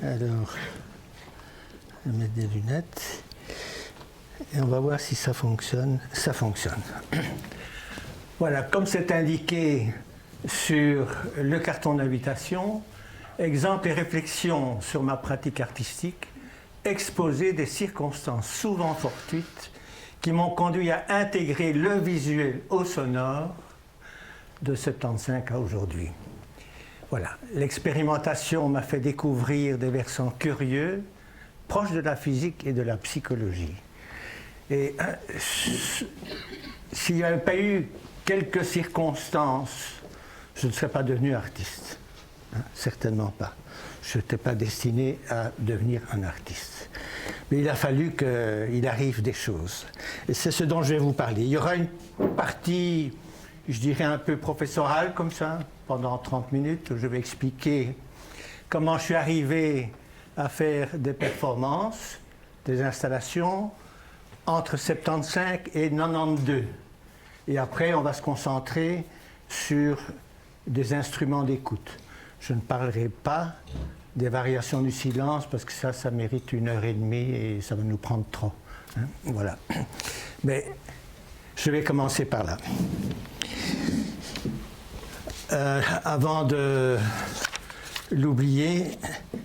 Alors, je vais mettre des lunettes et on va voir si ça fonctionne. Ça fonctionne. Voilà, comme c'est indiqué sur le carton d'invitation, exemples et réflexions sur ma pratique artistique, exposer des circonstances souvent fortuites qui m'ont conduit à intégrer le visuel au sonore de 75 à aujourd'hui. Voilà, l'expérimentation m'a fait découvrir des versants curieux, proches de la physique et de la psychologie. Et s'il n'y avait pas eu quelques circonstances, je ne serais pas devenu artiste. Certainement pas. Je n'étais pas destiné à devenir un artiste. Mais il a fallu qu'il arrive des choses. Et c'est ce dont je vais vous parler. Il y aura une partie, je dirais, un peu professorale, comme ça, pendant 30 minutes, où je vais expliquer comment je suis arrivé à faire des performances, des installations, entre 75 et 92. Et après, on va se concentrer sur des instruments d'écoute. Je ne parlerai pas des variations du silence parce que ça mérite 1h30 et ça va nous prendre trop. Hein? Voilà. Mais je vais commencer par là. Avant de l'oublier,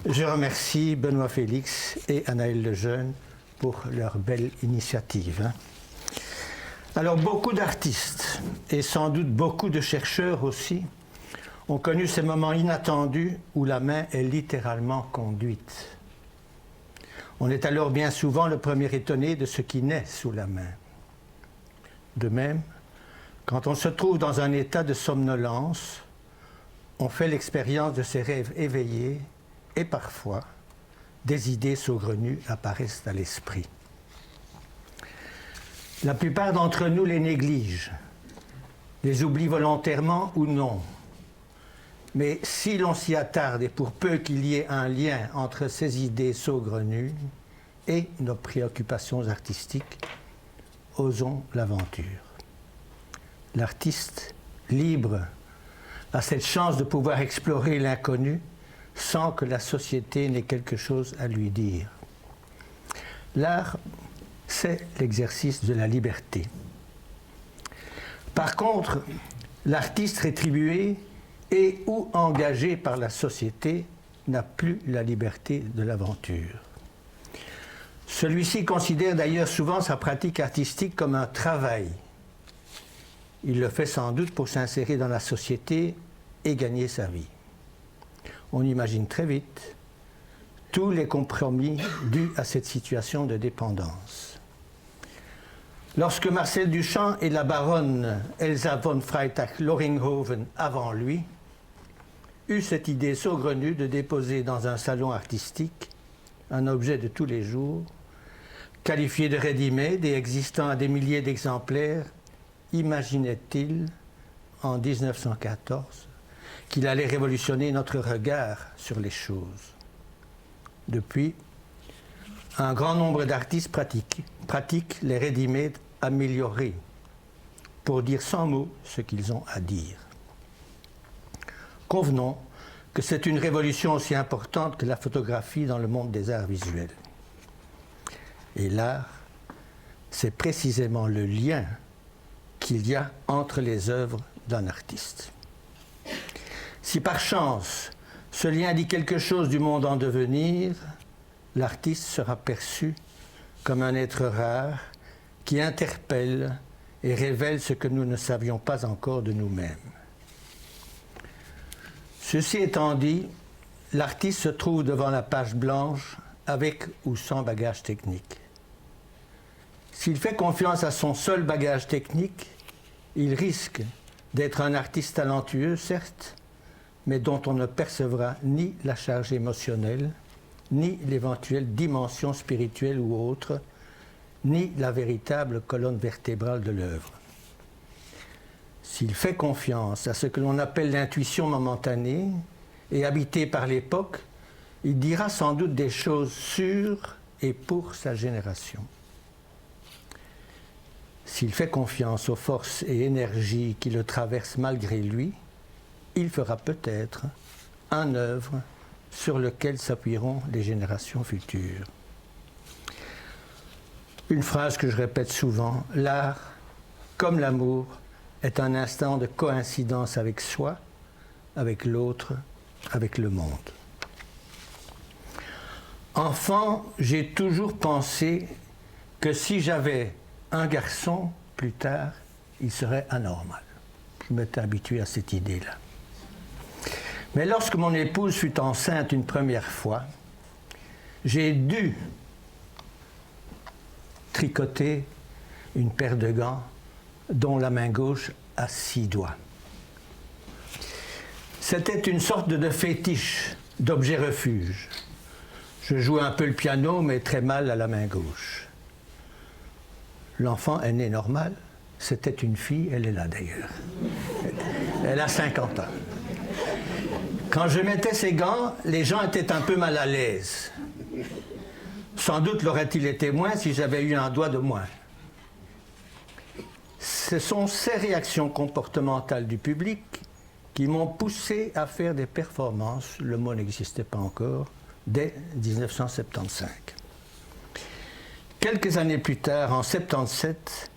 je remercie Benoît Félix et Anaël Lejeune pour leur belle initiative. Hein? Alors, beaucoup d'artistes et sans doute beaucoup de chercheurs aussi ont connu ces moments inattendus où la main est littéralement conduite. On est alors bien souvent le premier étonné de ce qui naît sous la main. De même, quand on se trouve dans un état de somnolence, on fait l'expérience de ses rêves éveillés et parfois, des idées saugrenues apparaissent à l'esprit. La plupart d'entre nous les négligent, les oublient volontairement ou non. Mais si l'on s'y attarde, et pour peu qu'il y ait un lien entre ces idées saugrenues et nos préoccupations artistiques, osons l'aventure. L'artiste, libre, a cette chance de pouvoir explorer l'inconnu sans que la société n'ait quelque chose à lui dire. L'art, c'est l'exercice de la liberté. Par contre, l'artiste rétribué et ou engagé par la société n'a plus la liberté de l'aventure. Celui-ci considère d'ailleurs souvent sa pratique artistique comme un travail. Il le fait sans doute pour s'insérer dans la société et gagner sa vie. On imagine très vite tous les compromis dus à cette situation de dépendance. Lorsque Marcel Duchamp et la baronne Elsa von Freytag-Loringhoven avant lui eut cette idée saugrenue de déposer dans un salon artistique un objet de tous les jours, qualifié de ready-made et existant à des milliers d'exemplaires, imaginait-il, en 1914, qu'il allait révolutionner notre regard sur les choses. Depuis, un grand nombre d'artistes pratiquent les ready-made améliorés pour dire sans mots ce qu'ils ont à dire. Convenons que c'est une révolution aussi importante que la photographie dans le monde des arts visuels. Et l'art, c'est précisément le lien qu'il y a entre les œuvres d'un artiste. Si par chance, ce lien dit quelque chose du monde en devenir, l'artiste sera perçu comme un être rare qui interpelle et révèle ce que nous ne savions pas encore de nous-mêmes. Ceci étant dit, l'artiste se trouve devant la page blanche avec ou sans bagage technique. S'il fait confiance à son seul bagage technique, il risque d'être un artiste talentueux, certes, mais dont on ne percevra ni la charge émotionnelle, ni l'éventuelle dimension spirituelle ou autre, ni la véritable colonne vertébrale de l'œuvre. S'il fait confiance à ce que l'on appelle l'intuition momentanée et habité par l'époque, il dira sans doute des choses sur et pour sa génération. S'il fait confiance aux forces et énergies qui le traversent malgré lui, il fera peut-être une œuvre sur lequel s'appuieront les générations futures. Une phrase que je répète souvent, l'art, comme l'amour, est un instant de coïncidence avec soi, avec l'autre, avec le monde. Enfant, j'ai toujours pensé que si j'avais un garçon, plus tard, il serait anormal. Je m'étais habitué à cette idée-là. Mais lorsque mon épouse fut enceinte une première fois, j'ai dû tricoter une paire de gants dont la main gauche a 6 doigts. C'était une sorte de fétiche, d'objet refuge. Je jouais un peu le piano, mais très mal à la main gauche. L'enfant est né normal. C'était une fille, elle est là d'ailleurs. Elle a 50 ans. Quand je mettais ces gants, les gens étaient un peu mal à l'aise. Sans doute l'auraient-ils été moins si j'avais eu un doigt de moins. Ce sont ces réactions comportementales du public qui m'ont poussé à faire des performances, le mot n'existait pas encore, dès 1975. Quelques années plus tard, en 1977,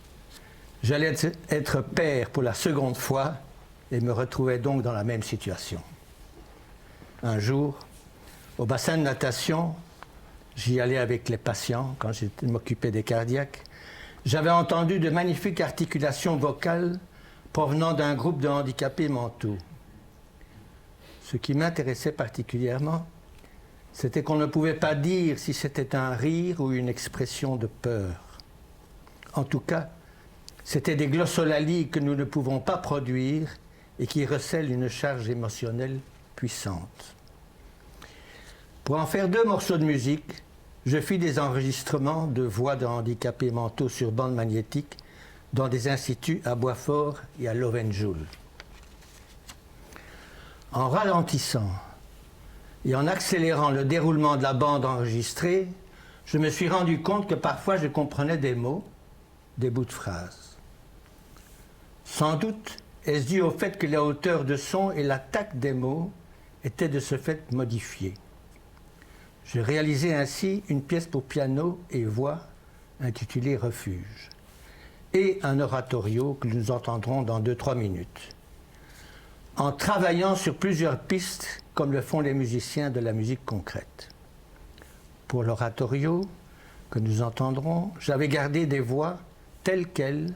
j'allais être père pour la seconde fois et me retrouvais donc dans la même situation. Un jour, au bassin de natation, j'y allais avec les patients quand je m'occupais des cardiaques. J'avais entendu de magnifiques articulations vocales provenant d'un groupe de handicapés mentaux. Ce qui m'intéressait particulièrement, c'était qu'on ne pouvait pas dire si c'était un rire ou une expression de peur. En tout cas, c'était des glossolalies que nous ne pouvons pas produire et qui recèlent une charge émotionnelle puissante. Pour en faire 2 morceaux de musique, je fis des enregistrements de voix de handicapés mentaux sur bande magnétique dans des instituts à Boisfort et à Lovenjoul. En ralentissant et en accélérant le déroulement de la bande enregistrée, je me suis rendu compte que parfois je comprenais des mots, des bouts de phrases. Sans doute est-ce dû au fait que la hauteur de son et l'attaque des mots étaient de ce fait modifiées. Je réalisais ainsi une pièce pour piano et voix intitulée « Refuge » et un oratorio que nous entendrons dans 2-3 minutes. En travaillant sur plusieurs pistes comme le font les musiciens de la musique concrète. Pour l'oratorio que nous entendrons, j'avais gardé des voix telles quelles,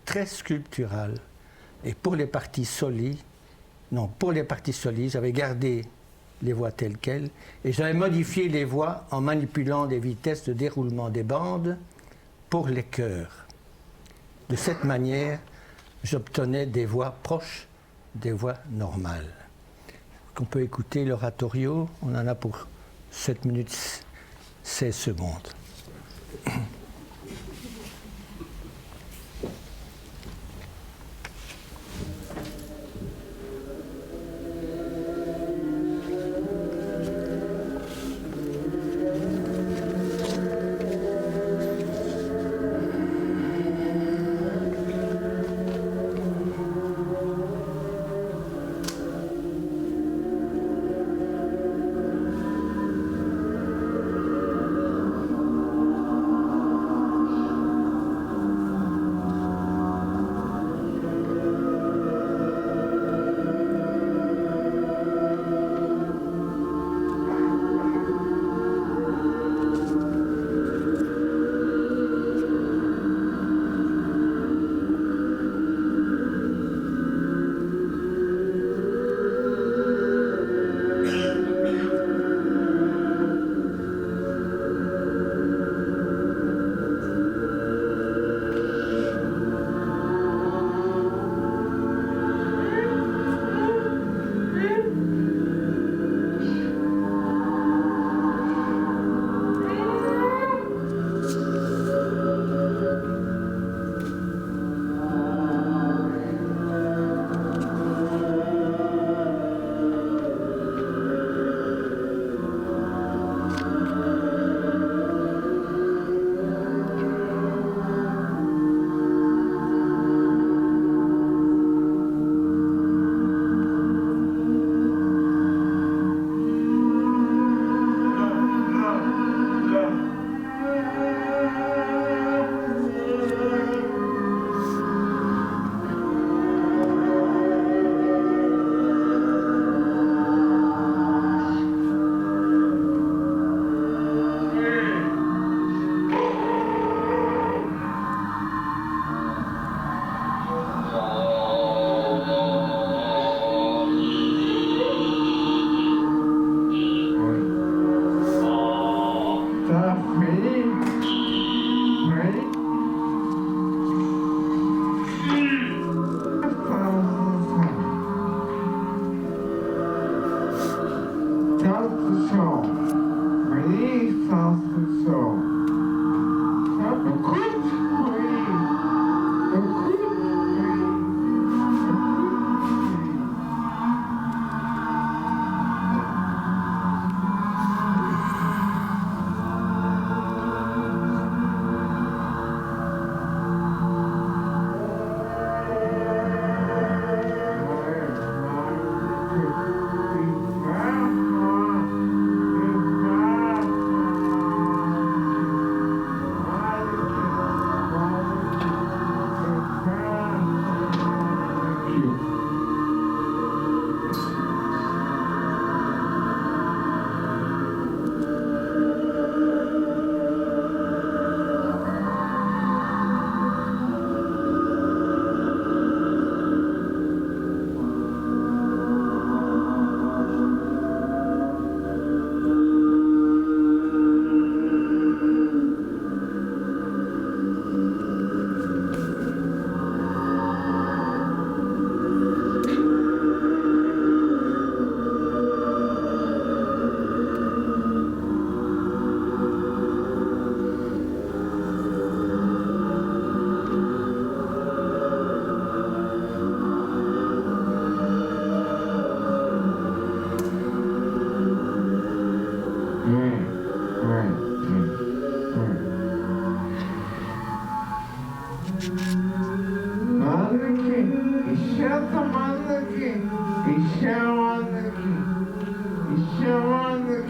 très sculpturales. Et pour les parties soli, j'avais gardé les voix telles quelles et j'avais modifié les voix en manipulant les vitesses de déroulement des bandes pour les chœurs. De cette manière, j'obtenais des voix proches des voix normales. On peut écouter l'oratorio, on en a pour 7 minutes 16 secondes.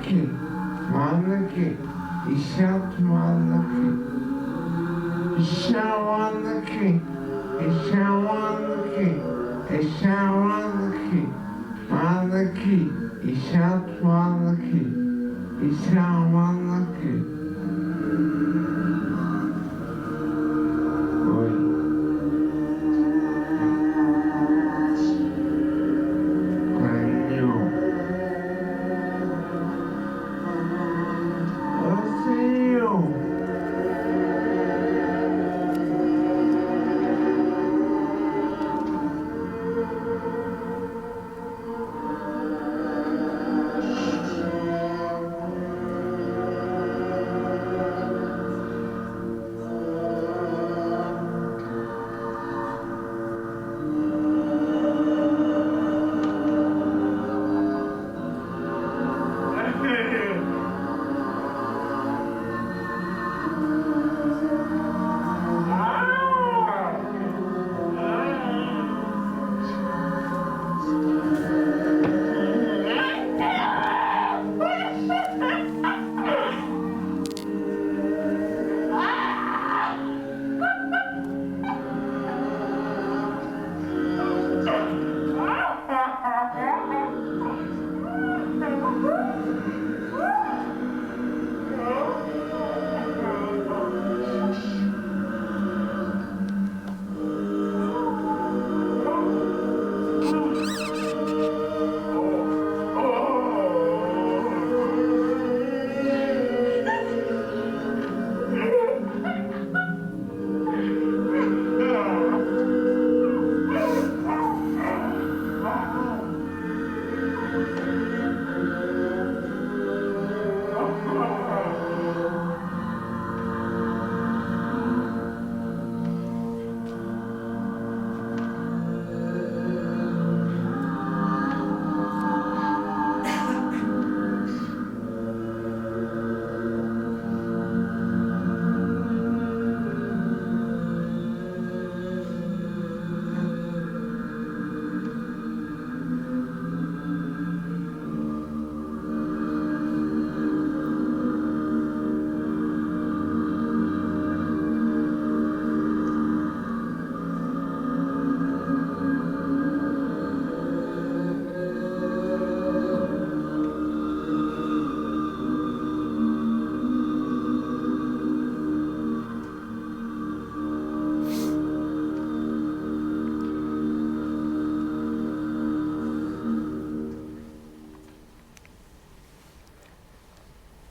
Malaki, Malaki, Ishat Malaki, Ishawanaki, Ishawanaki, Ishawanaki, Malaki, Ishat Malaki, Ishawanaki.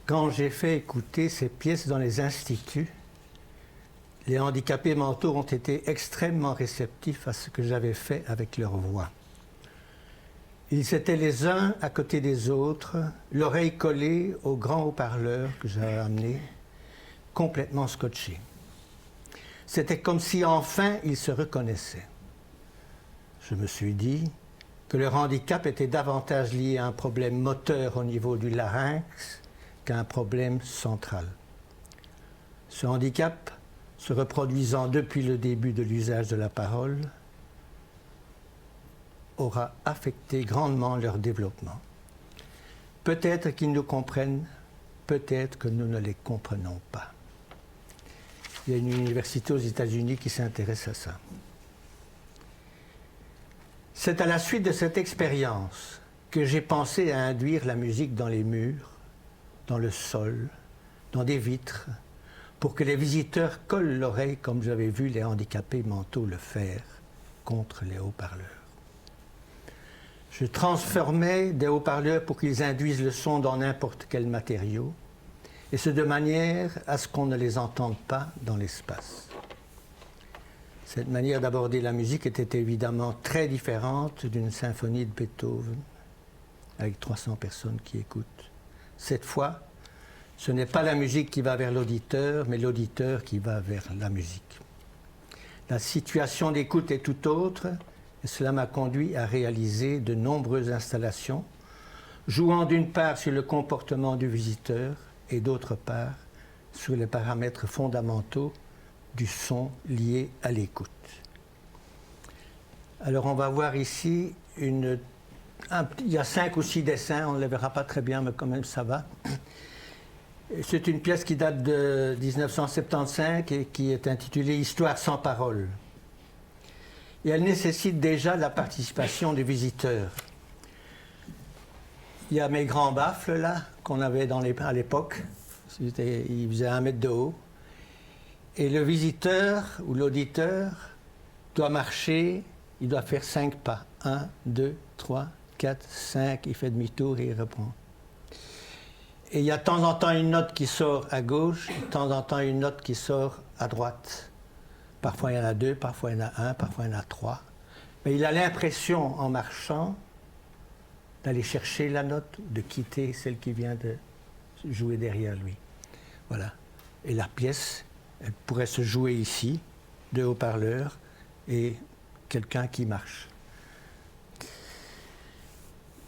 Quand j'ai fait écouter ces pièces dans les instituts, les handicapés mentaux ont été extrêmement réceptifs à ce que j'avais fait avec leur voix. Ils étaient les uns à côté des autres, l'oreille collée au grand haut-parleur que j'avais amené, complètement scotchés. C'était comme si enfin ils se reconnaissaient. Je me suis dit que leur handicap était davantage lié à un problème moteur au niveau du larynx qu'à un problème central. Ce handicap, se reproduisant depuis le début de l'usage de la parole, aura affecté grandement leur développement. Peut-être qu'ils nous comprennent, peut-être que nous ne les comprenons pas. Il y a une université aux États-Unis qui s'intéresse à ça. C'est à la suite de cette expérience que j'ai pensé à induire la musique dans les murs, dans le sol, dans des vitres, pour que les visiteurs collent l'oreille comme j'avais vu les handicapés mentaux le faire contre les haut-parleurs. Je transformais des haut-parleurs pour qu'ils induisent le son dans n'importe quel matériau, et ce de manière à ce qu'on ne les entende pas dans l'espace. Cette manière d'aborder la musique était évidemment très différente d'une symphonie de Beethoven, avec 300 personnes qui écoutent. Cette fois, ce n'est pas la musique qui va vers l'auditeur, mais l'auditeur qui va vers la musique. La situation d'écoute est tout autre, et cela m'a conduit à réaliser de nombreuses installations, jouant d'une part sur le comportement du visiteur et d'autre part sur les paramètres fondamentaux du son lié à l'écoute. Alors on va voir ici une il y a 5 ou 6 dessins, on ne les verra pas très bien, mais quand même ça va. C'est une pièce qui date de 1975 et qui est intitulée « Histoire sans parole ». Et elle nécessite déjà la participation des visiteurs. Il y a mes grands baffles là, qu'on avait à l'époque. Ils faisaient 1 mètre de haut. Et le visiteur ou l'auditeur doit marcher, il doit faire 5 pas. 1, 2, 3, 4, 5, il fait demi-tour et il reprend. Et il y a de temps en temps une note qui sort à gauche, de temps en temps une note qui sort à droite. Parfois il y en a 2, parfois il y en a 1, parfois il y en a 3. Mais il a l'impression, en marchant, d'aller chercher la note, de quitter celle qui vient de jouer derrière lui. Voilà. Et la pièce, elle pourrait se jouer ici, 2 haut-parleurs et quelqu'un qui marche.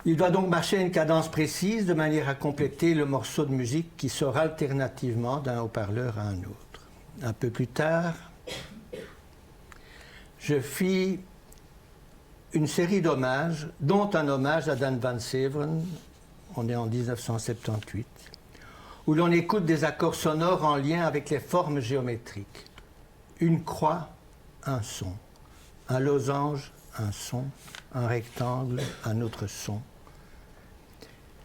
Il doit donc marcher à une cadence précise de manière à compléter le morceau de musique qui sort alternativement d'un haut-parleur à un autre. Un peu plus tard, je fis une série d'hommages, dont un hommage à Dan Van Severen, on est en 1978, où l'on écoute des accords sonores en lien avec les formes géométriques. Une croix, un son. Un losange, un son. Un rectangle, un autre son.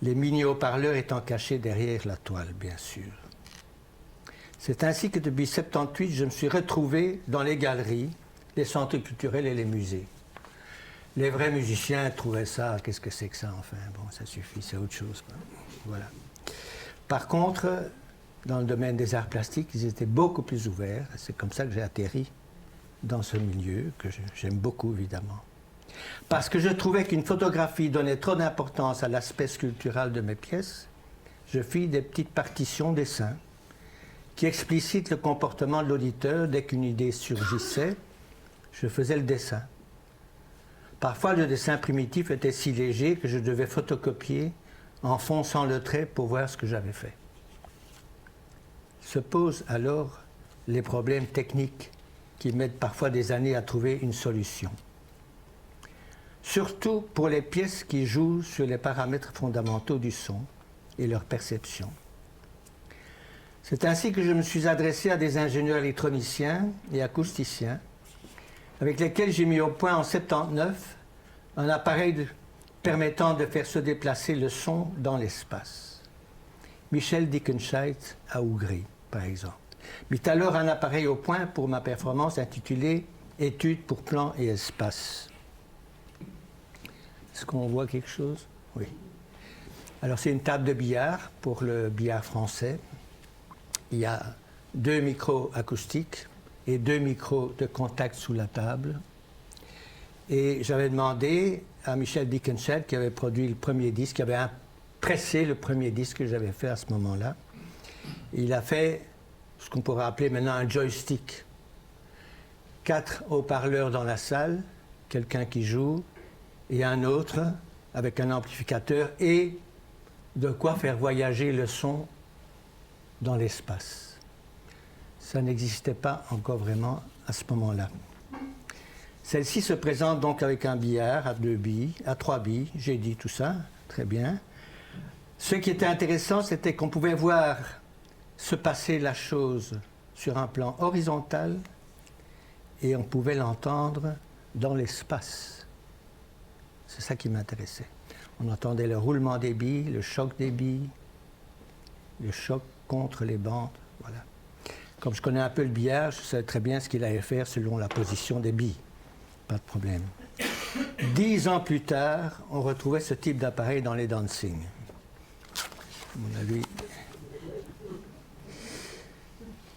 Les mini-haut-parleurs étant cachés derrière la toile, bien sûr. C'est ainsi que depuis 1978, je me suis retrouvé dans les galeries, les centres culturels et les musées. Les vrais musiciens trouvaient ça, qu'est-ce que c'est que ça, enfin, bon, ça suffit, c'est autre chose, quoi. Voilà. Par contre, dans le domaine des arts plastiques, ils étaient beaucoup plus ouverts. C'est comme ça que j'ai atterri dans ce milieu, que j'aime beaucoup, évidemment. Parce que je trouvais qu'une photographie donnait trop d'importance à l'aspect sculptural de mes pièces, je fis des petites partitions dessins qui explicitent le comportement de l'auditeur. Dès qu'une idée surgissait, je faisais le dessin. Parfois, le dessin primitif était si léger que je devais photocopier en fonçant le trait pour voir ce que j'avais fait. Se posent alors les problèmes techniques qui mettent parfois des années à trouver une solution. Surtout pour les pièces qui jouent sur les paramètres fondamentaux du son et leur perception. C'est ainsi que je me suis adressé à des ingénieurs électroniciens et acousticiens avec lesquels j'ai mis au point en 1979 un appareil permettant de faire se déplacer le son dans l'espace. Michel Dickenscheit à Hongrie, par exemple, mit alors un appareil au point pour ma performance intitulée « Études pour plan et espace ». Est-ce qu'on voit quelque chose? Oui. Alors c'est une table de billard pour le billard français. Il y a 2 micros acoustiques et 2 micros de contact sous la table. Et j'avais demandé à Michel Dickenscheit, qui avait produit le premier disque, qui avait pressé le premier disque que j'avais fait à ce moment-là. Il a fait ce qu'on pourrait appeler maintenant un joystick. 4 haut-parleurs dans la salle, quelqu'un qui joue, et un autre avec un amplificateur, et de quoi faire voyager le son dans l'espace. Ça n'existait pas encore vraiment à ce moment-là. Celle-ci se présente donc avec un billard à 2 billes, à 3 billes, j'ai dit tout ça, très bien. Ce qui était intéressant, c'était qu'on pouvait voir se passer la chose sur un plan horizontal et on pouvait l'entendre dans l'espace. C'est ça qui m'intéressait. On entendait le roulement des billes, le choc des billes, le choc contre les bandes, voilà. Comme je connais un peu le billard, je savais très bien ce qu'il allait faire selon la position des billes. Pas de problème. 10 ans plus tard, on retrouvait ce type d'appareil dans les dancing. À mon avis.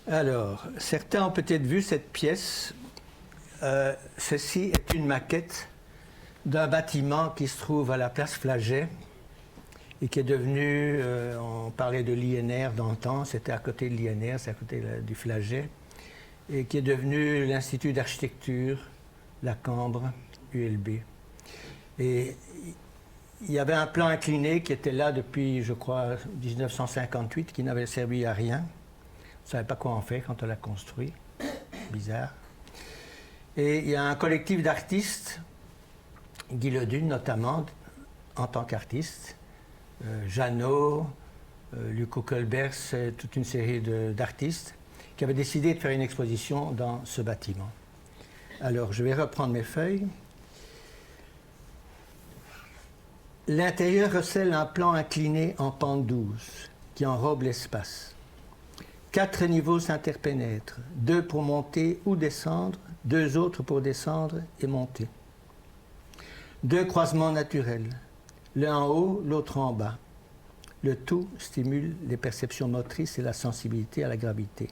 Alors, certains ont peut-être vu cette pièce. Ceci est une maquette d'un bâtiment qui se trouve à la place Flaget et qui est devenu, on parlait de l'INR dans le temps, c'était à côté de l'INR, c'est à côté du Flaget, et qui est devenu l'Institut d'architecture, la Cambre, ULB. Et il y avait un plan incliné qui était là depuis, je crois, 1958, qui n'avait servi à rien. On ne savait pas quoi en faire quand on l'a construit. Bizarre. Et il y a un collectif d'artistes, Guy Ledune notamment, en tant qu'artiste. Jeannot, Luco Colbert, toute une série d'artistes qui avaient décidé de faire une exposition dans ce bâtiment. Alors, je vais reprendre mes feuilles. L'intérieur recèle un plan incliné en pente douce qui enrobe l'espace. 4 niveaux s'interpénètrent, 2 pour monter ou descendre, 2 autres pour descendre et monter. 2 croisements naturels, l'un en haut, l'autre en bas. Le tout stimule les perceptions motrices et la sensibilité à la gravité.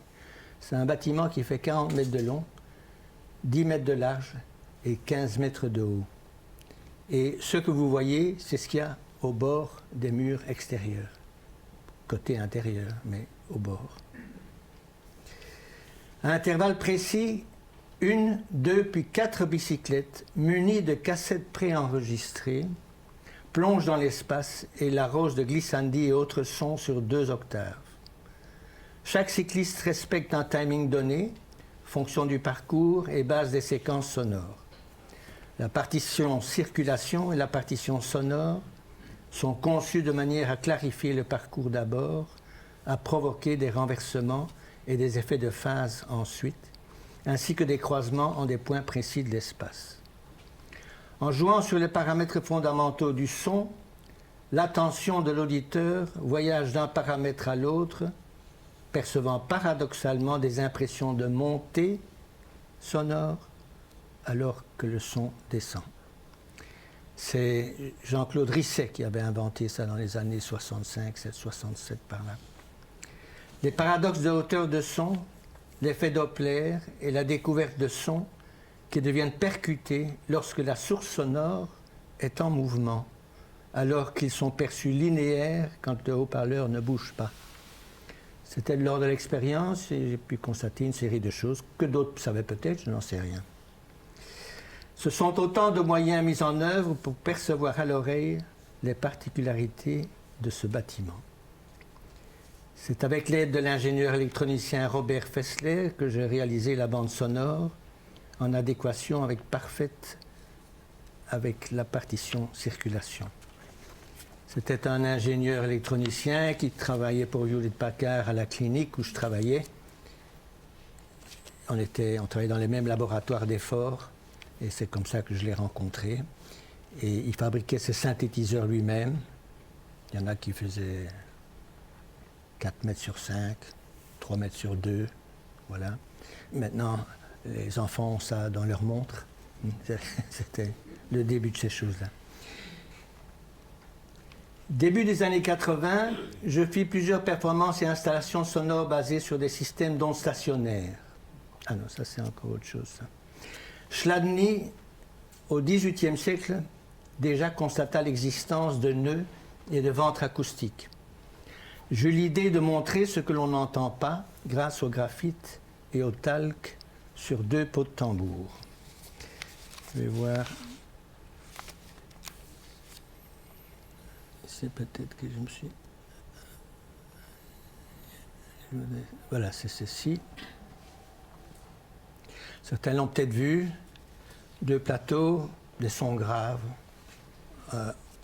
C'est un bâtiment qui fait 40 mètres de long, 10 mètres de large et 15 mètres de haut. Et ce que vous voyez, c'est ce qu'il y a au bord des murs extérieurs, côté intérieur, mais au bord. À intervalles précis, 1, 2 puis 4 bicyclettes munies de cassettes préenregistrées plongent dans l'espace et l'arrosent de glissandi et autres sons sur 2 octaves. Chaque cycliste respecte un timing donné, fonction du parcours et base des séquences sonores. La partition circulation et la partition sonore sont conçues de manière à clarifier le parcours d'abord, à provoquer des renversements et des effets de phase ensuite, ainsi que des croisements en des points précis de l'espace. En jouant sur les paramètres fondamentaux du son, l'attention de l'auditeur voyage d'un paramètre à l'autre, percevant paradoxalement des impressions de montée sonore alors que le son descend. C'est Jean-Claude Risset qui avait inventé ça dans les années 65, 67 par là. Les paradoxes de hauteur de son, l'effet Doppler et la découverte de sons qui deviennent percutés lorsque la source sonore est en mouvement, alors qu'ils sont perçus linéaires quand le haut-parleur ne bouge pas. C'était lors de l'expérience et j'ai pu constater une série de choses que d'autres savaient peut-être, je n'en sais rien. Ce sont autant de moyens mis en œuvre pour percevoir à l'oreille les particularités de ce bâtiment. C'est avec l'aide de l'ingénieur électronicien Robert Fessler que j'ai réalisé la bande sonore en adéquation avec la partition circulation. C'était un ingénieur électronicien qui travaillait pour Hewlett-Packard à la clinique où je travaillais. On travaillait dans les mêmes laboratoires d'efforts et c'est comme ça que je l'ai rencontré. Et il fabriquait ses synthétiseurs lui-même. Il y en a qui faisaient 4 mètres sur 5, 3 mètres sur 2, voilà. Maintenant, les enfants ont ça dans leur montre. C'était le début de ces choses-là. Début des années 80, je fis plusieurs performances et installations sonores basées sur des systèmes d'ondes stationnaires. Ah non, ça c'est encore autre chose. Ça. Chladni, au XVIIIe siècle, déjà constata l'existence de nœuds et de ventres acoustiques. J'eus l'idée de montrer ce que l'on n'entend pas grâce au graphite et au talc sur 2 pots de tambour. Je vais voir. C'est peut-être que je me suis... Voilà, c'est ceci. Certains l'ont peut-être vu. 2 plateaux, des sons graves,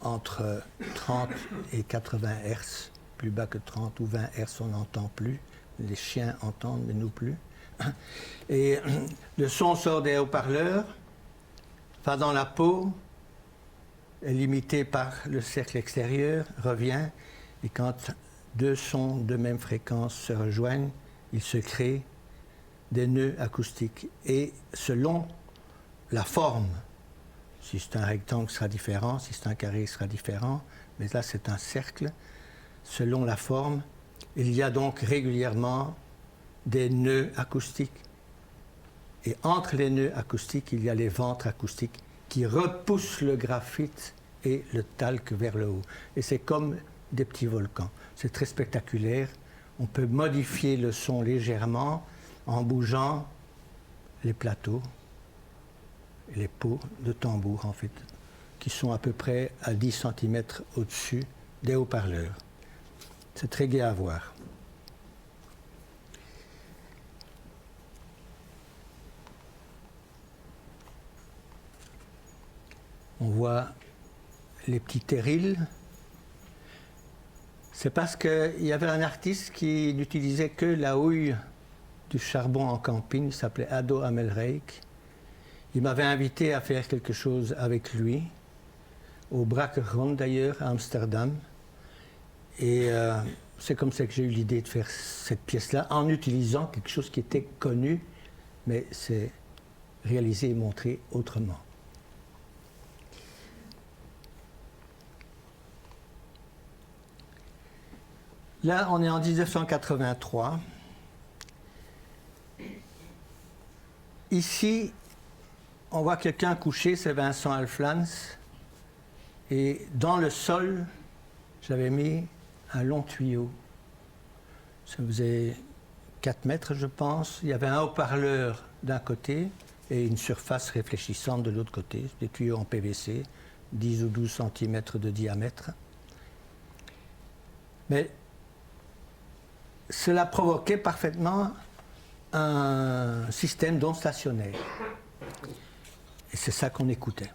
entre 30 et 80 Hz. Plus bas que 30 ou 20 Hz, on n'entend plus. Les chiens entendent, mais nous plus. Et le son sort des haut-parleurs, va dans la peau, est limité par le cercle extérieur, revient, et quand 2 sons de même fréquence se rejoignent, il se crée des nœuds acoustiques. Et selon la forme, si c'est un rectangle, ce sera différent, si c'est un carré, ce sera différent, mais là c'est un cercle, selon la forme, il y a donc régulièrement des nœuds acoustiques. Et entre les nœuds acoustiques, il y a les ventres acoustiques qui repoussent le graphite et le talc vers le haut. Et c'est comme des petits volcans. C'est très spectaculaire. On peut modifier le son légèrement en bougeant les plateaux, les pots de tambour, en fait, qui sont à peu près à 10 cm au-dessus des haut-parleurs. C'est très gai à voir. On voit les petits terrils, c'est parce qu'il y avait un artiste qui n'utilisait que la houille du charbon en camping, il s'appelait Ado Amelrijk. Il m'avait invité à faire quelque chose avec lui, au Brakkergrond d'ailleurs, à Amsterdam. Et c'est comme ça que j'ai eu l'idée de faire cette pièce-là, en utilisant quelque chose qui était connu, mais c'est réalisé et montré autrement. Là, on est en 1983. Ici, on voit quelqu'un couché, c'est Vincent Alflans. Et dans le sol, j'avais mis un long tuyau. Ça faisait 4 mètres, je pense. Il y avait un haut-parleur d'un côté et une surface réfléchissante de l'autre côté. Des tuyaux en PVC, 10 ou 12 cm de diamètre. Mais cela provoquait parfaitement un système d'ondes stationnaires. Et c'est ça qu'on écoutait.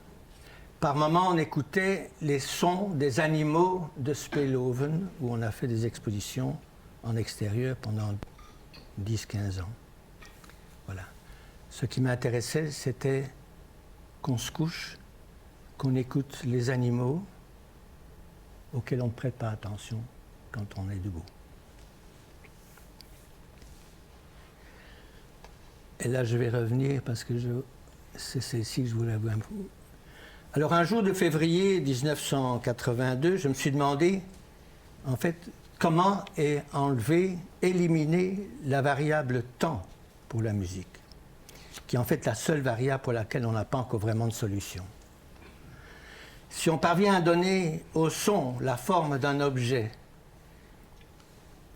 Par moments, on écoutait les sons des animaux de Spelhoven, où on a fait des expositions en extérieur pendant 10-15 ans. Voilà. Ce qui m'intéressait, c'était qu'on se couche, qu'on écoute les animaux auxquels on ne prête pas attention quand on est debout. Et là, je vais revenir parce que c'est celle-ci que je voulais vous. Alors, un jour de février 1982, je me suis demandé, en fait, comment est enlevé, éliminé la variable temps pour la musique, qui est en fait la seule variable pour laquelle on n'a pas encore vraiment de solution. Si on parvient à donner au son la forme d'un objet,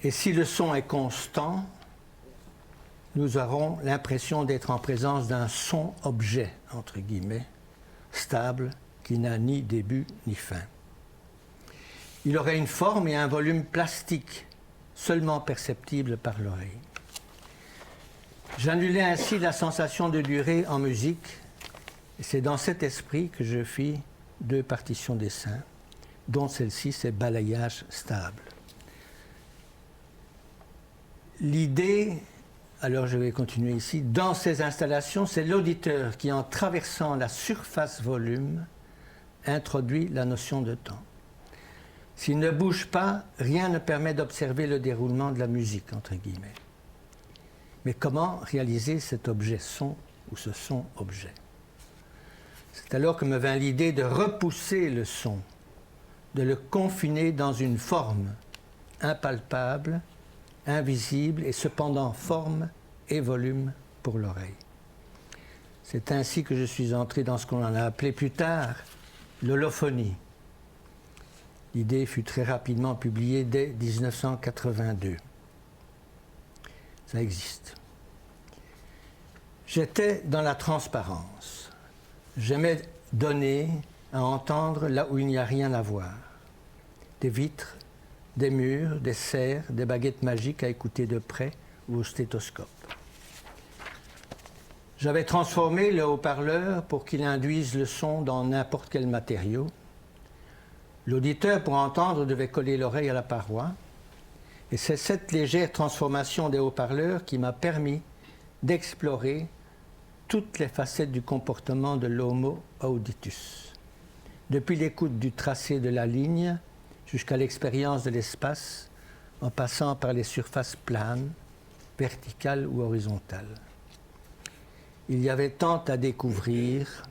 et si le son est constant, nous aurons l'impression d'être en présence d'un son-objet, entre guillemets, stable, qui n'a ni début ni fin. Il aurait une forme et un volume plastique, seulement perceptibles par l'oreille. J'annulais ainsi la sensation de durée en musique, et c'est dans cet esprit que je fis 2 partitions d'essai, dont celle-ci, c'est balayage stable. L'idée, alors je vais continuer ici, dans ces installations, c'est l'auditeur qui, en traversant la surface volume, introduit la notion de temps. S'il ne bouge pas, rien ne permet d'observer le déroulement de la musique, entre guillemets. Mais comment réaliser cet objet son ou ce son objet? C'est alors que me vint l'idée de repousser le son, de le confiner dans une forme impalpable, invisible et cependant forme et volume pour l'oreille. C'est ainsi que je suis entré dans ce qu'on en a appelé plus tard l'holophonie. L'idée fut très rapidement publiée dès 1982. Ça existe. J'étais dans la transparence. J'aimais donner à entendre là où il n'y a rien à voir. Des vitres, des murs, des serres, des baguettes magiques à écouter de près ou au stéthoscope. J'avais transformé le haut-parleur pour qu'il induise le son dans n'importe quel matériau. L'auditeur, pour entendre, devait coller l'oreille à la paroi. Et c'est cette légère transformation des haut-parleurs qui m'a permis d'explorer toutes les facettes du comportement de l'homo auditus. Depuis l'écoute du tracé de la ligne jusqu'à l'expérience de l'espace, en passant par les surfaces planes, verticales ou horizontales. Il y avait tant à découvrir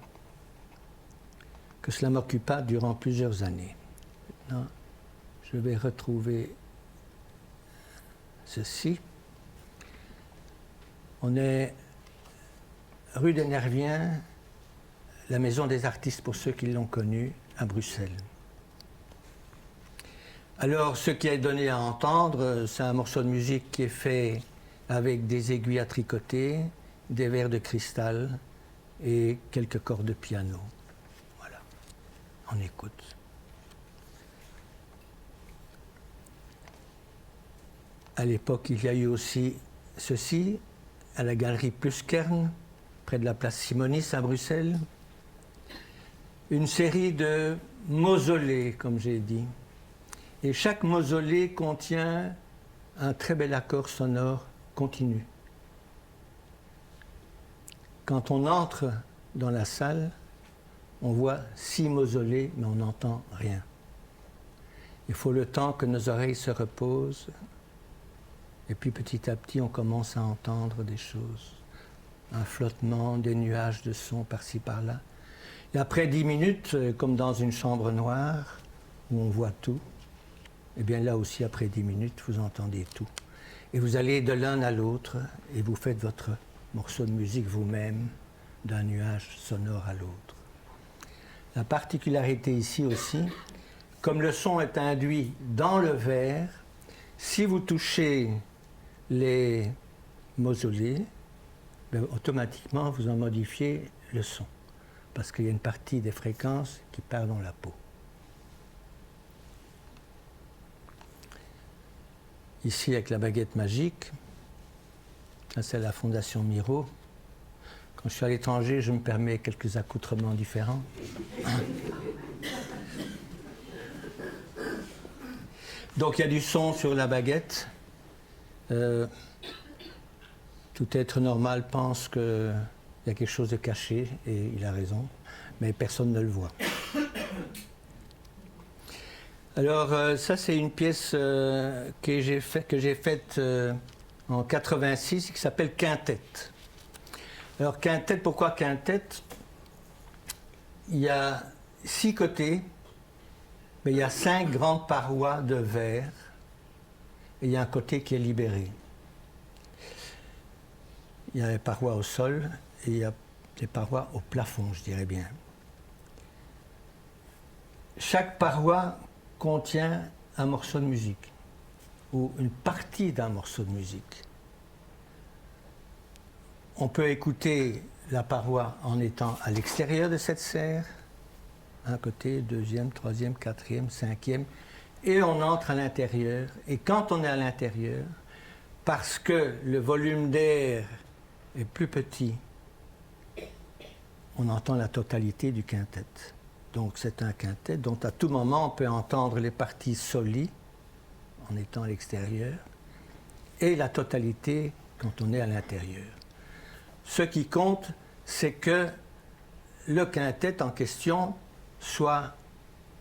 que cela m'occupa durant plusieurs années. Maintenant, je vais retrouver ceci. On est rue des Nerviens, la maison des artistes pour ceux qui l'ont connue, à Bruxelles. Alors, ce qui est donné à entendre, c'est un morceau de musique qui est fait avec des aiguilles à tricoter, des verres de cristal et quelques cordes de piano. Voilà, on écoute. À l'époque, il y a eu aussi ceci, à la galerie Pluskern, près de la place Simonis à Bruxelles. une série de mausolées, comme j'ai dit. Et chaque mausolée contient un très bel accord sonore continu. Quand on entre dans la salle, on voit 6 mausolées, mais on n'entend rien. Il faut le temps que nos oreilles se reposent, et puis petit à petit, on commence à entendre des choses. Un flottement, des nuages de son par-ci, par-là. Et après 10 minutes, comme dans une chambre noire, où on voit tout, et bien là aussi, après 10 minutes, vous entendez tout. Et vous allez de l'un à l'autre, et vous faites votre morceau de musique vous-même, d'un nuage sonore à l'autre. La particularité ici aussi, comme le son est induit dans le verre, si vous touchez les mausolées, bien, automatiquement vous en modifiez le son, parce qu'il y a une partie des fréquences qui part dans la peau. Ici, avec la baguette magique, ça c'est la Fondation Miro. Quand je suis à l'étranger, je me permets quelques accoutrements différents. Donc il y a du son sur la baguette. Tout être normal pense qu'il y a quelque chose de caché, et il a raison, mais personne ne le voit. Alors ça c'est une pièce que j'ai faite en 86 qui s'appelle Quintette. Alors quintette, pourquoi quintette? Il y a 6 côtés, mais il y a 5 grandes parois de verre, et il y a un côté qui est libéré. Il y a les parois au sol, et il y a des parois au plafond, je dirais bien. Chaque paroi contient un morceau de musique, ou une partie d'un morceau de musique. On peut écouter la paroi en étant à l'extérieur de cette serre, un côté, deuxième, troisième, quatrième, cinquième, et on entre à l'intérieur. Et quand on est à l'intérieur, parce que le volume d'air est plus petit, on entend la totalité du quintet. Donc c'est un quintet dont à tout moment on peut entendre les parties solies en étant à l'extérieur et la totalité quand on est à l'intérieur. Ce qui compte, c'est que le quintet en question soit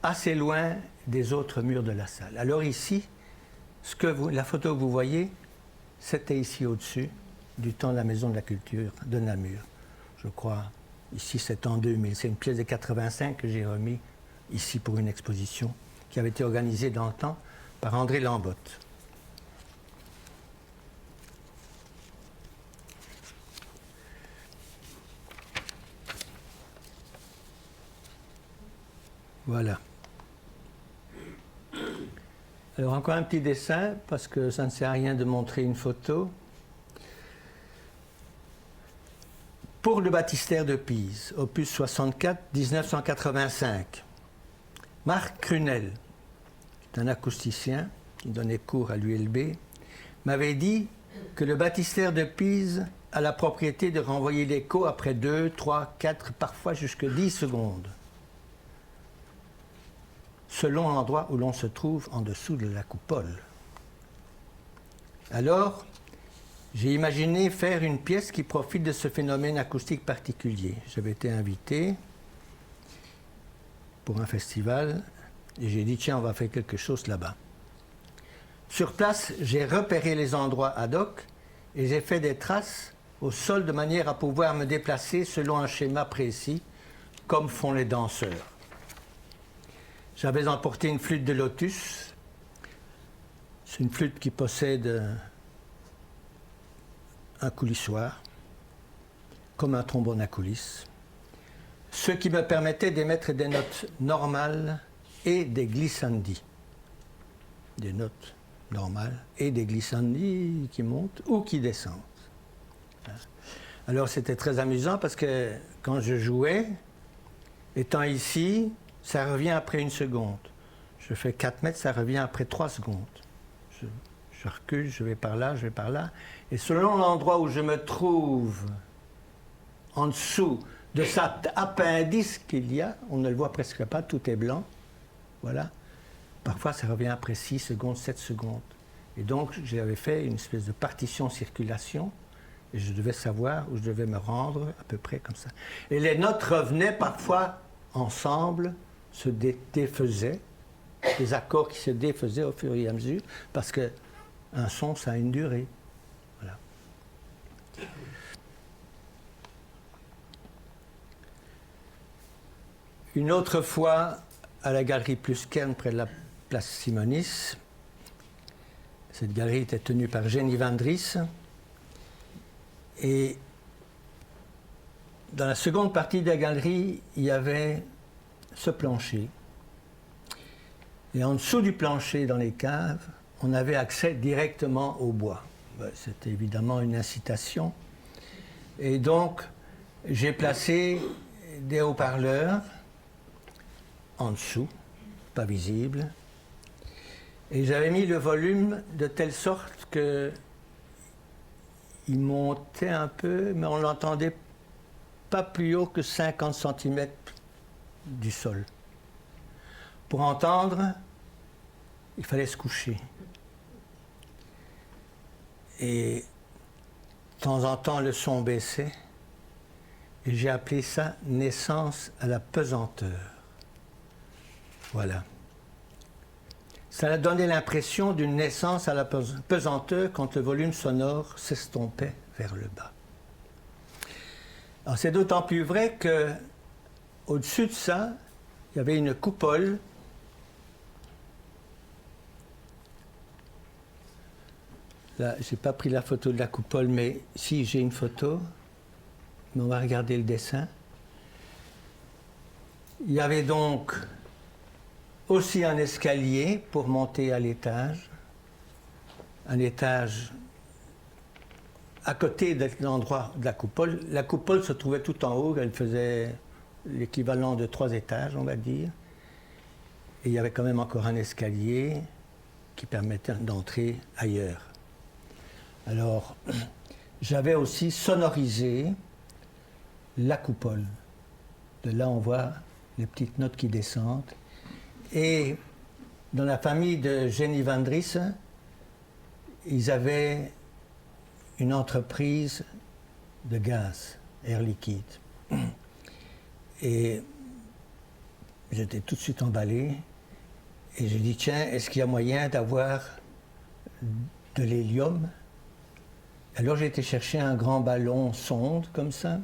assez loin des autres murs de la salle. Alors ici, la photo que vous voyez, c'était ici au-dessus, du temps de la Maison de la Culture de Namur. Je crois, ici c'est en 2000. C'est une pièce de 85 que j'ai remis ici pour une exposition qui avait été organisée dans le temps par André Lambotte. Voilà. Alors encore un petit dessin, parce que ça ne sert à rien de montrer une photo. Pour le baptistère de Pise, opus 64, 1985. Marc Crunel, qui est un acousticien qui donnait cours à l'ULB, m'avait dit que le baptistère de Pise a la propriété de renvoyer l'écho après 2, 3, 4, parfois jusqu'à 10 secondes, selon l'endroit où l'on se trouve en dessous de la coupole. Alors, j'ai imaginé faire une pièce qui profite de ce phénomène acoustique particulier. J'avais été invité pour un festival et j'ai dit tiens, on va faire quelque chose là-bas. Sur place, j'ai repéré les endroits ad hoc et j'ai fait des traces au sol de manière à pouvoir me déplacer selon un schéma précis, comme font les danseurs. J'avais emporté une flûte de lotus. C'est une flûte qui possède un coulissoir, comme un trombone à coulisses, ce qui me permettait d'émettre des notes normales et des glissandi. Des notes normales et des glissandi qui montent ou qui descendent. Alors c'était très amusant parce que quand je jouais, étant ici, ça revient après 1 seconde. Je fais 4 mètres, ça revient après 3 secondes. Je recule, je vais par là, Et selon l'endroit où je me trouve, en dessous de cet appendice qu'il y a, on ne le voit presque pas, tout est blanc. Voilà. Parfois, ça revient après 6 secondes, 7 secondes. Et donc, j'avais fait une espèce de partition circulation, et je devais savoir où je devais me rendre, à peu près comme ça. Et les notes revenaient parfois ensemble, se défaisaient, des accords qui se défaisaient au fur et à mesure, parce qu'un son, ça a une durée. Voilà. Une autre fois, à la galerie Plusquerne, près de la place Simonis, cette galerie était tenue par Jenny Vandris, et dans la seconde partie de la galerie, il y avait ce plancher. Et en dessous du plancher, dans les caves, on avait accès directement au bois. C'était évidemment une incitation. Et donc, j'ai placé des haut-parleurs en dessous, pas visibles. Et j'avais mis le volume de telle sorte que il montait un peu, mais on l'entendait pas plus haut que 50 cm du sol. Pour entendre, il fallait se coucher. Et de temps en temps, le son baissait. Et j'ai appelé ça « naissance à la pesanteur ». Voilà. Ça a donné l'impression d'une naissance à la pesanteur quand le volume sonore s'estompait vers le bas. Alors c'est d'autant plus vrai que au-dessus de ça, il y avait une coupole. Là, je n'ai pas pris la photo de la coupole, mais si j'ai une photo, mais on va regarder le dessin. Il y avait donc aussi un escalier pour monter à l'étage. Un étage à côté de l'endroit de la coupole. La coupole se trouvait tout en haut, elle faisait l'équivalent de 3 étages, on va dire. Et il y avait quand même encore un escalier qui permettait d'entrer ailleurs. Alors, j'avais aussi sonorisé la coupole. De là, on voit les petites notes qui descendent. Et dans la famille de Jenny Vandris, ils avaient une entreprise de gaz, air liquide. Et j'étais tout de suite emballé. Et j'ai dit, tiens, est-ce qu'il y a moyen d'avoir de l'hélium? Alors j'ai été chercher un grand ballon sonde comme ça.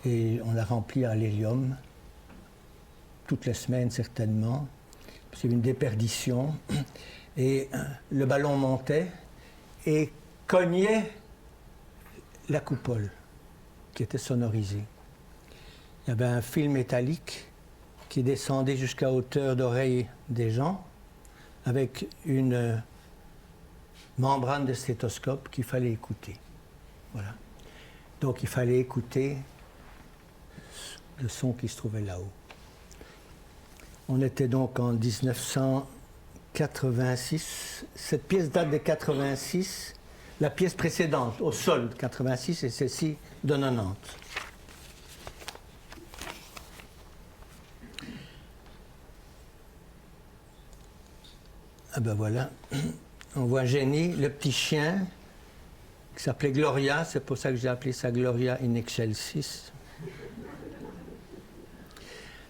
Et on l'a rempli à l'hélium. Toutes les semaines certainement. C'est une déperdition. Et le ballon montait et cognait la coupole qui était sonorisée. Il y avait un fil métallique qui descendait jusqu'à hauteur d'oreille des gens avec une membrane de stéthoscope qu'il fallait écouter. Voilà. Donc il fallait écouter le son qui se trouvait là-haut. On était donc en 1986. Cette pièce date de 86. La pièce précédente, au sol, de 86, et celle-ci de 90. Ah ben voilà. On voit Jenny, le petit chien, qui s'appelait Gloria. C'est pour ça que j'ai appelé ça Gloria in Excelsis.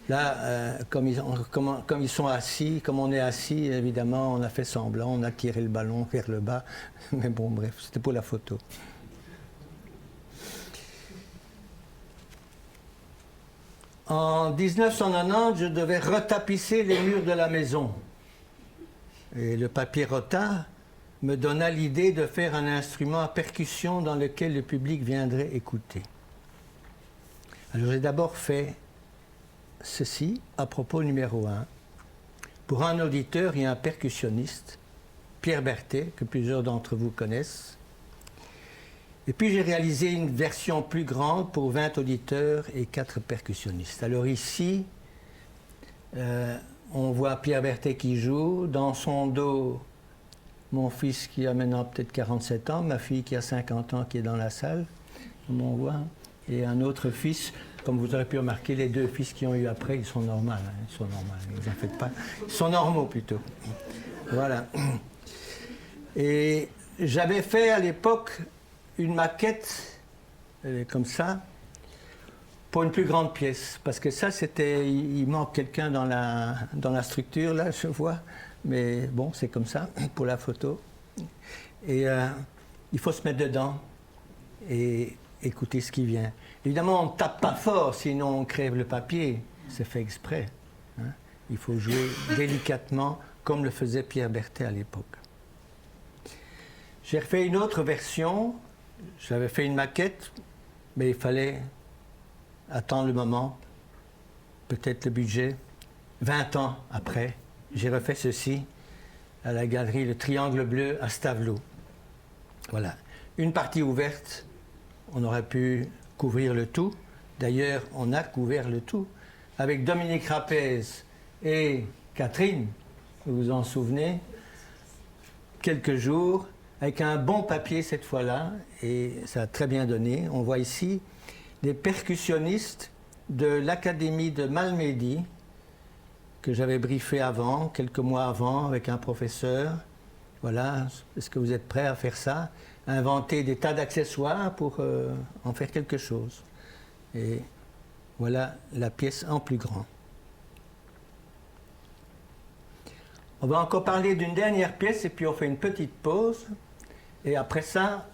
Là, comme ils sont assis, comme on est assis, évidemment, on a fait semblant, on a tiré le ballon vers le bas. Mais bon, bref, c'était pour la photo. En 1990, je devais retapisser les murs de la maison. Et le papier rota me donna l'idée de faire un instrument à percussion dans lequel le public viendrait écouter. Alors j'ai d'abord fait ceci à propos numéro 1. Pour un auditeur et un percussionniste, Pierre Berthet, que plusieurs d'entre vous connaissent. Et puis j'ai réalisé une version plus grande pour 20 auditeurs et 4 percussionnistes. Alors ici, on voit Pierre Berthet qui joue. Dans son dos, mon fils qui a maintenant peut-être 47 ans, ma fille qui a 50 ans qui est dans la salle, comme on voit, et un autre fils. comme vous aurez pu remarquer, les 2 fils qui ont eu après, ils sont normaux. Hein, ils sont normaux, ne vous en faites pas. Ils sont normaux plutôt. Voilà. Et j'avais fait à l'époque une maquette comme ça pour une plus grande pièce. Parce que ça, c'était. Il manque quelqu'un dans la structure, là, je vois. Mais bon, c'est comme ça pour la photo. Et il faut se mettre dedans et écouter ce qui vient. Évidemment, on ne tape pas fort, sinon on crève le papier. C'est fait exprès. Hein. Il faut jouer délicatement, comme le faisait Pierre Berthet à l'époque. J'ai refait une autre version. J'avais fait une maquette, mais il fallait attendre le moment, peut-être le budget. 20 ans après, j'ai refait ceci à la galerie Le Triangle Bleu à Stavelot. Voilà. Une partie ouverte, on aurait pu couvrir le tout. D'ailleurs, on a couvert le tout avec Dominique Rapez et Catherine, vous vous en souvenez, quelques jours, avec un bon papier cette fois-là, et ça a très bien donné. On voit ici des percussionnistes de l'Académie de Malmedy, que j'avais briefé avant, quelques mois avant, avec un professeur. Voilà, est-ce que vous êtes prêts à faire ça? Inventer des tas d'accessoires pour en faire quelque chose. Et voilà la pièce en plus grand. On va encore parler d'une dernière pièce et puis on fait une petite pause. Et après ça,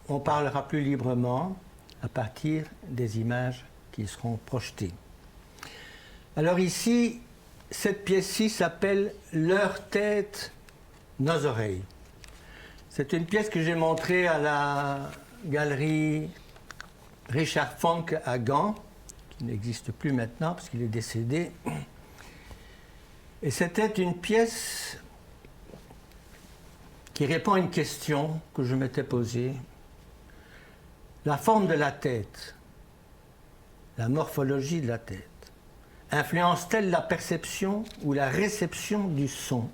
on parlera plus librement à partir des images qui seront projetées. Alors ici, cette pièce-ci s'appelle « Leur tête, nos oreilles ». C'est une pièce que j'ai montrée à la galerie Richard Fonck à Gand, qui n'existe plus maintenant parce qu'il est décédé. Et c'était une pièce qui répond à une question que je m'étais posée. La forme de la tête, la morphologie de la tête, influence-t-elle la perception ou la réception du son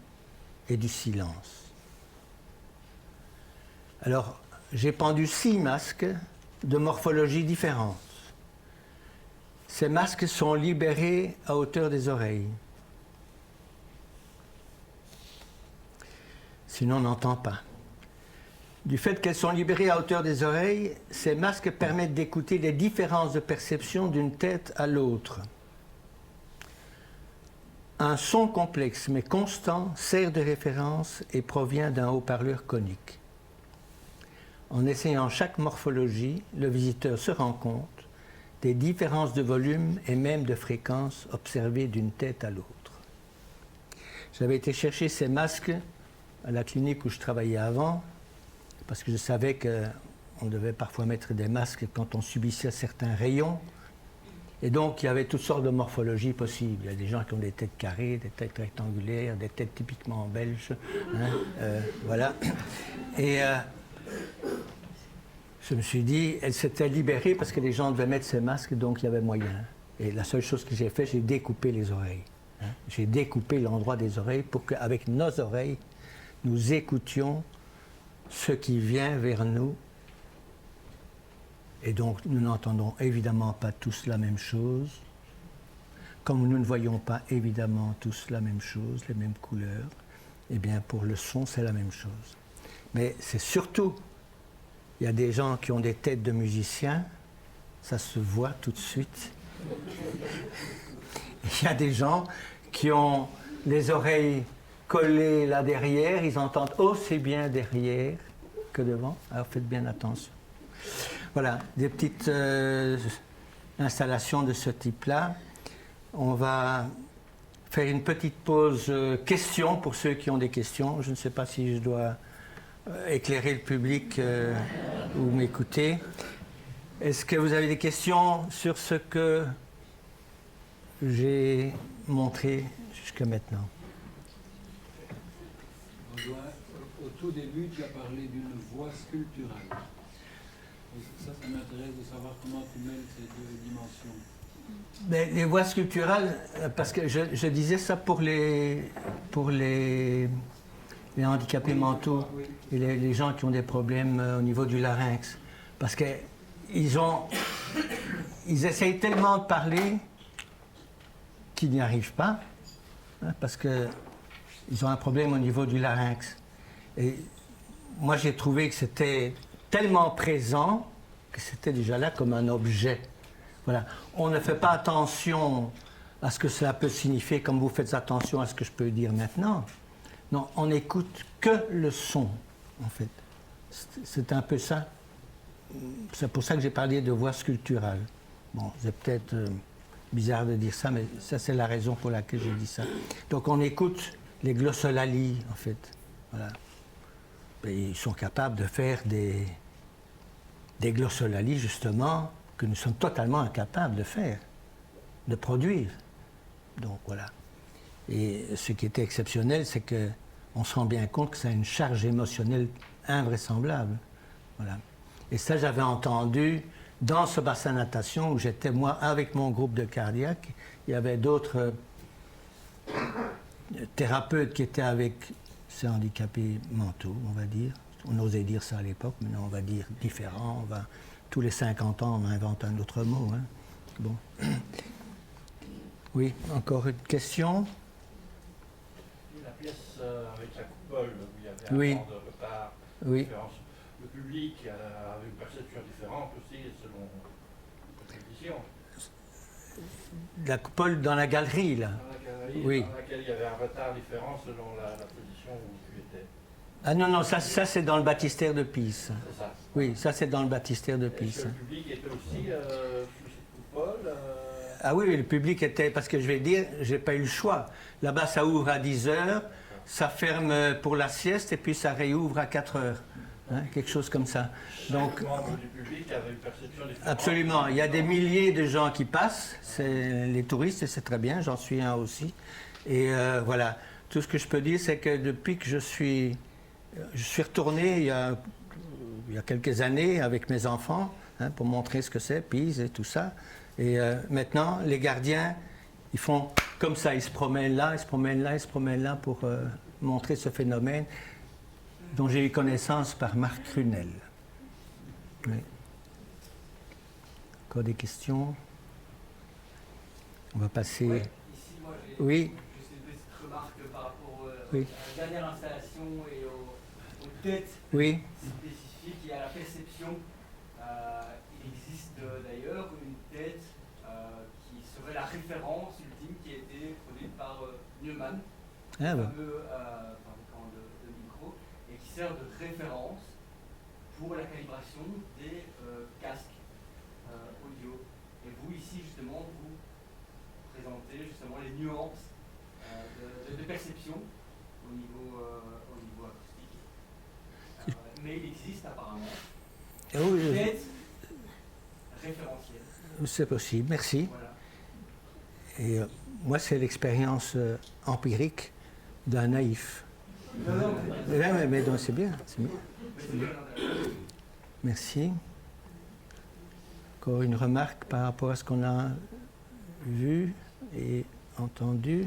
et du silence? Alors, j'ai pendu 6 masques de morphologie différente. Ces masques sont libérés à hauteur des oreilles. Sinon, on n'entend pas. Du fait qu'elles sont libérées à hauteur des oreilles, ces masques permettent d'écouter les différences de perception d'une tête à l'autre. Un son complexe mais constant sert de référence et provient d'un haut-parleur conique. En essayant chaque morphologie, le visiteur se rend compte des différences de volume et même de fréquence observées d'une tête à l'autre. J'avais été chercher ces masques à la clinique où je travaillais avant, parce que je savais qu'on devait parfois mettre des masques quand on subissait certains rayons. Et donc, il y avait toutes sortes de morphologies possibles. Il y a des gens qui ont des têtes carrées, des têtes rectangulaires, des têtes typiquement belges. Hein, voilà. Et je me suis dit, elle s'était libérée parce que les gens devaient mettre ces masques, donc il y avait moyen. Et la seule chose que j'ai fait, j'ai découpé les oreilles. Hein. J'ai découpé l'endroit des oreilles pour qu'avec nos oreilles, nous écoutions ce qui vient vers nous. Et donc, nous n'entendons évidemment pas tous la même chose, comme nous ne voyons pas évidemment tous la même chose, les mêmes couleurs. Eh bien, pour le son, c'est la même chose. Mais c'est surtout, il y a des gens qui ont des têtes de musiciens, ça se voit tout de suite. Il y a des gens qui ont les oreilles collées là derrière, ils entendent aussi bien derrière que devant. Alors faites bien attention. Voilà, des petites installations de ce type-là. On va faire une petite pause questions pour ceux qui ont des questions. Je ne sais pas si je dois éclairer le public ou m'écouter. Est-ce que vous avez des questions sur ce que j'ai montré jusqu'à maintenant? Au tout début, tu as parlé d'une voix sculpturale. Ça m'intéresse de savoir comment tu mêles ces 2 dimensions. Mais les voix sculpturales, parce que je disais ça pour les handicapés mentaux et les gens qui ont des problèmes au niveau du larynx. Parce qu'ils ont ils essayent tellement de parler qu'ils n'y arrivent pas, hein, parce qu'ils ont un problème au niveau du larynx. Et moi, j'ai trouvé que c'était tellement présent que c'était déjà là comme un objet. Voilà. On ne fait pas attention à ce que cela peut signifier, comme vous faites attention à ce que je peux dire maintenant. Non, on n'écoute que le son, en fait. C'est un peu ça. C'est pour ça que j'ai parlé de voix sculpturale. Bon, c'est peut-être bizarre de dire ça, mais ça, c'est la raison pour laquelle j'ai dit ça. Donc, on écoute les glossolalies, en fait. Voilà. Et ils sont capables de faire des glossolalies, justement, que nous sommes totalement incapables de faire, de produire. Donc, voilà. Et ce qui était exceptionnel, c'est qu'on se rend bien compte que ça a une charge émotionnelle invraisemblable. Voilà. Et ça, j'avais entendu dans ce bassin de natation où j'étais, moi, avec mon groupe de cardiaque. Il y avait d'autres thérapeutes qui étaient avec ces handicapés mentaux, on va dire. On osait dire ça à l'époque, maintenant on va dire différents. Tous les 50 ans, on invente un autre mot. Hein. Bon. Oui, encore une question? La pièce avec la coupole, où il y avait Oui. un temps de retard, Oui. différence. Le public avait une perception différente aussi selon la condition. La coupole dans la galerie, là. Dans la galerie, Oui. dans laquelle il y avait un retard différent selon la position où tu étais. Ah non, non, ça c'est dans le baptistère de Pise. C'est ça. Oui, ça c'est dans le baptistère de Est-ce Pise. que le public était aussi sous cette coupole Ah oui, le public était, parce que je vais dire, j'ai pas eu le choix. Là-bas, ça ouvre à 10 heures, ça ferme pour la sieste et puis ça réouvre à 4 heures. Hein, quelque chose comme ça. Donc, chaque membre du public avait une perception différente. absolument. Il y a des milliers de gens qui passent, c'est les touristes, et c'est très bien, j'en suis un aussi. Et voilà, tout ce que je peux dire, c'est que depuis que je suis retourné il y a quelques années avec mes enfants, hein, pour montrer ce que c'est, Pise et tout ça. Et maintenant, les gardiens, ils font comme ça, ils se promènent là, ils se promènent là, ils se promènent là pour montrer ce phénomène dont j'ai eu connaissance par Marc Crunel. Oui. Encore des questions? On va passer... Ouais, ici, moi, j'ai Oui, juste une petite remarque par rapport Oui. à la dernière installation et aux têtes oui, spécifiques et à la perception. Il existe d'ailleurs une tête qui serait la référence ultime qui a été produite par Neumann, ah, le bon. fameux fabricant de micro, et qui sert de référence pour la calibration des casques audio. Et vous, ici, justement, vous présentez justement les nuances de perception au niveau acoustique. Mais il existe apparemment Ah oui, une tête référentielle. c'est possible, merci. Voilà. Et moi, c'est l'expérience empirique d'un naïf. Non, non, Mais donc, c'est bien, c'est bien. c'est bien. Merci. Encore une remarque par rapport à ce qu'on a vu et entendu.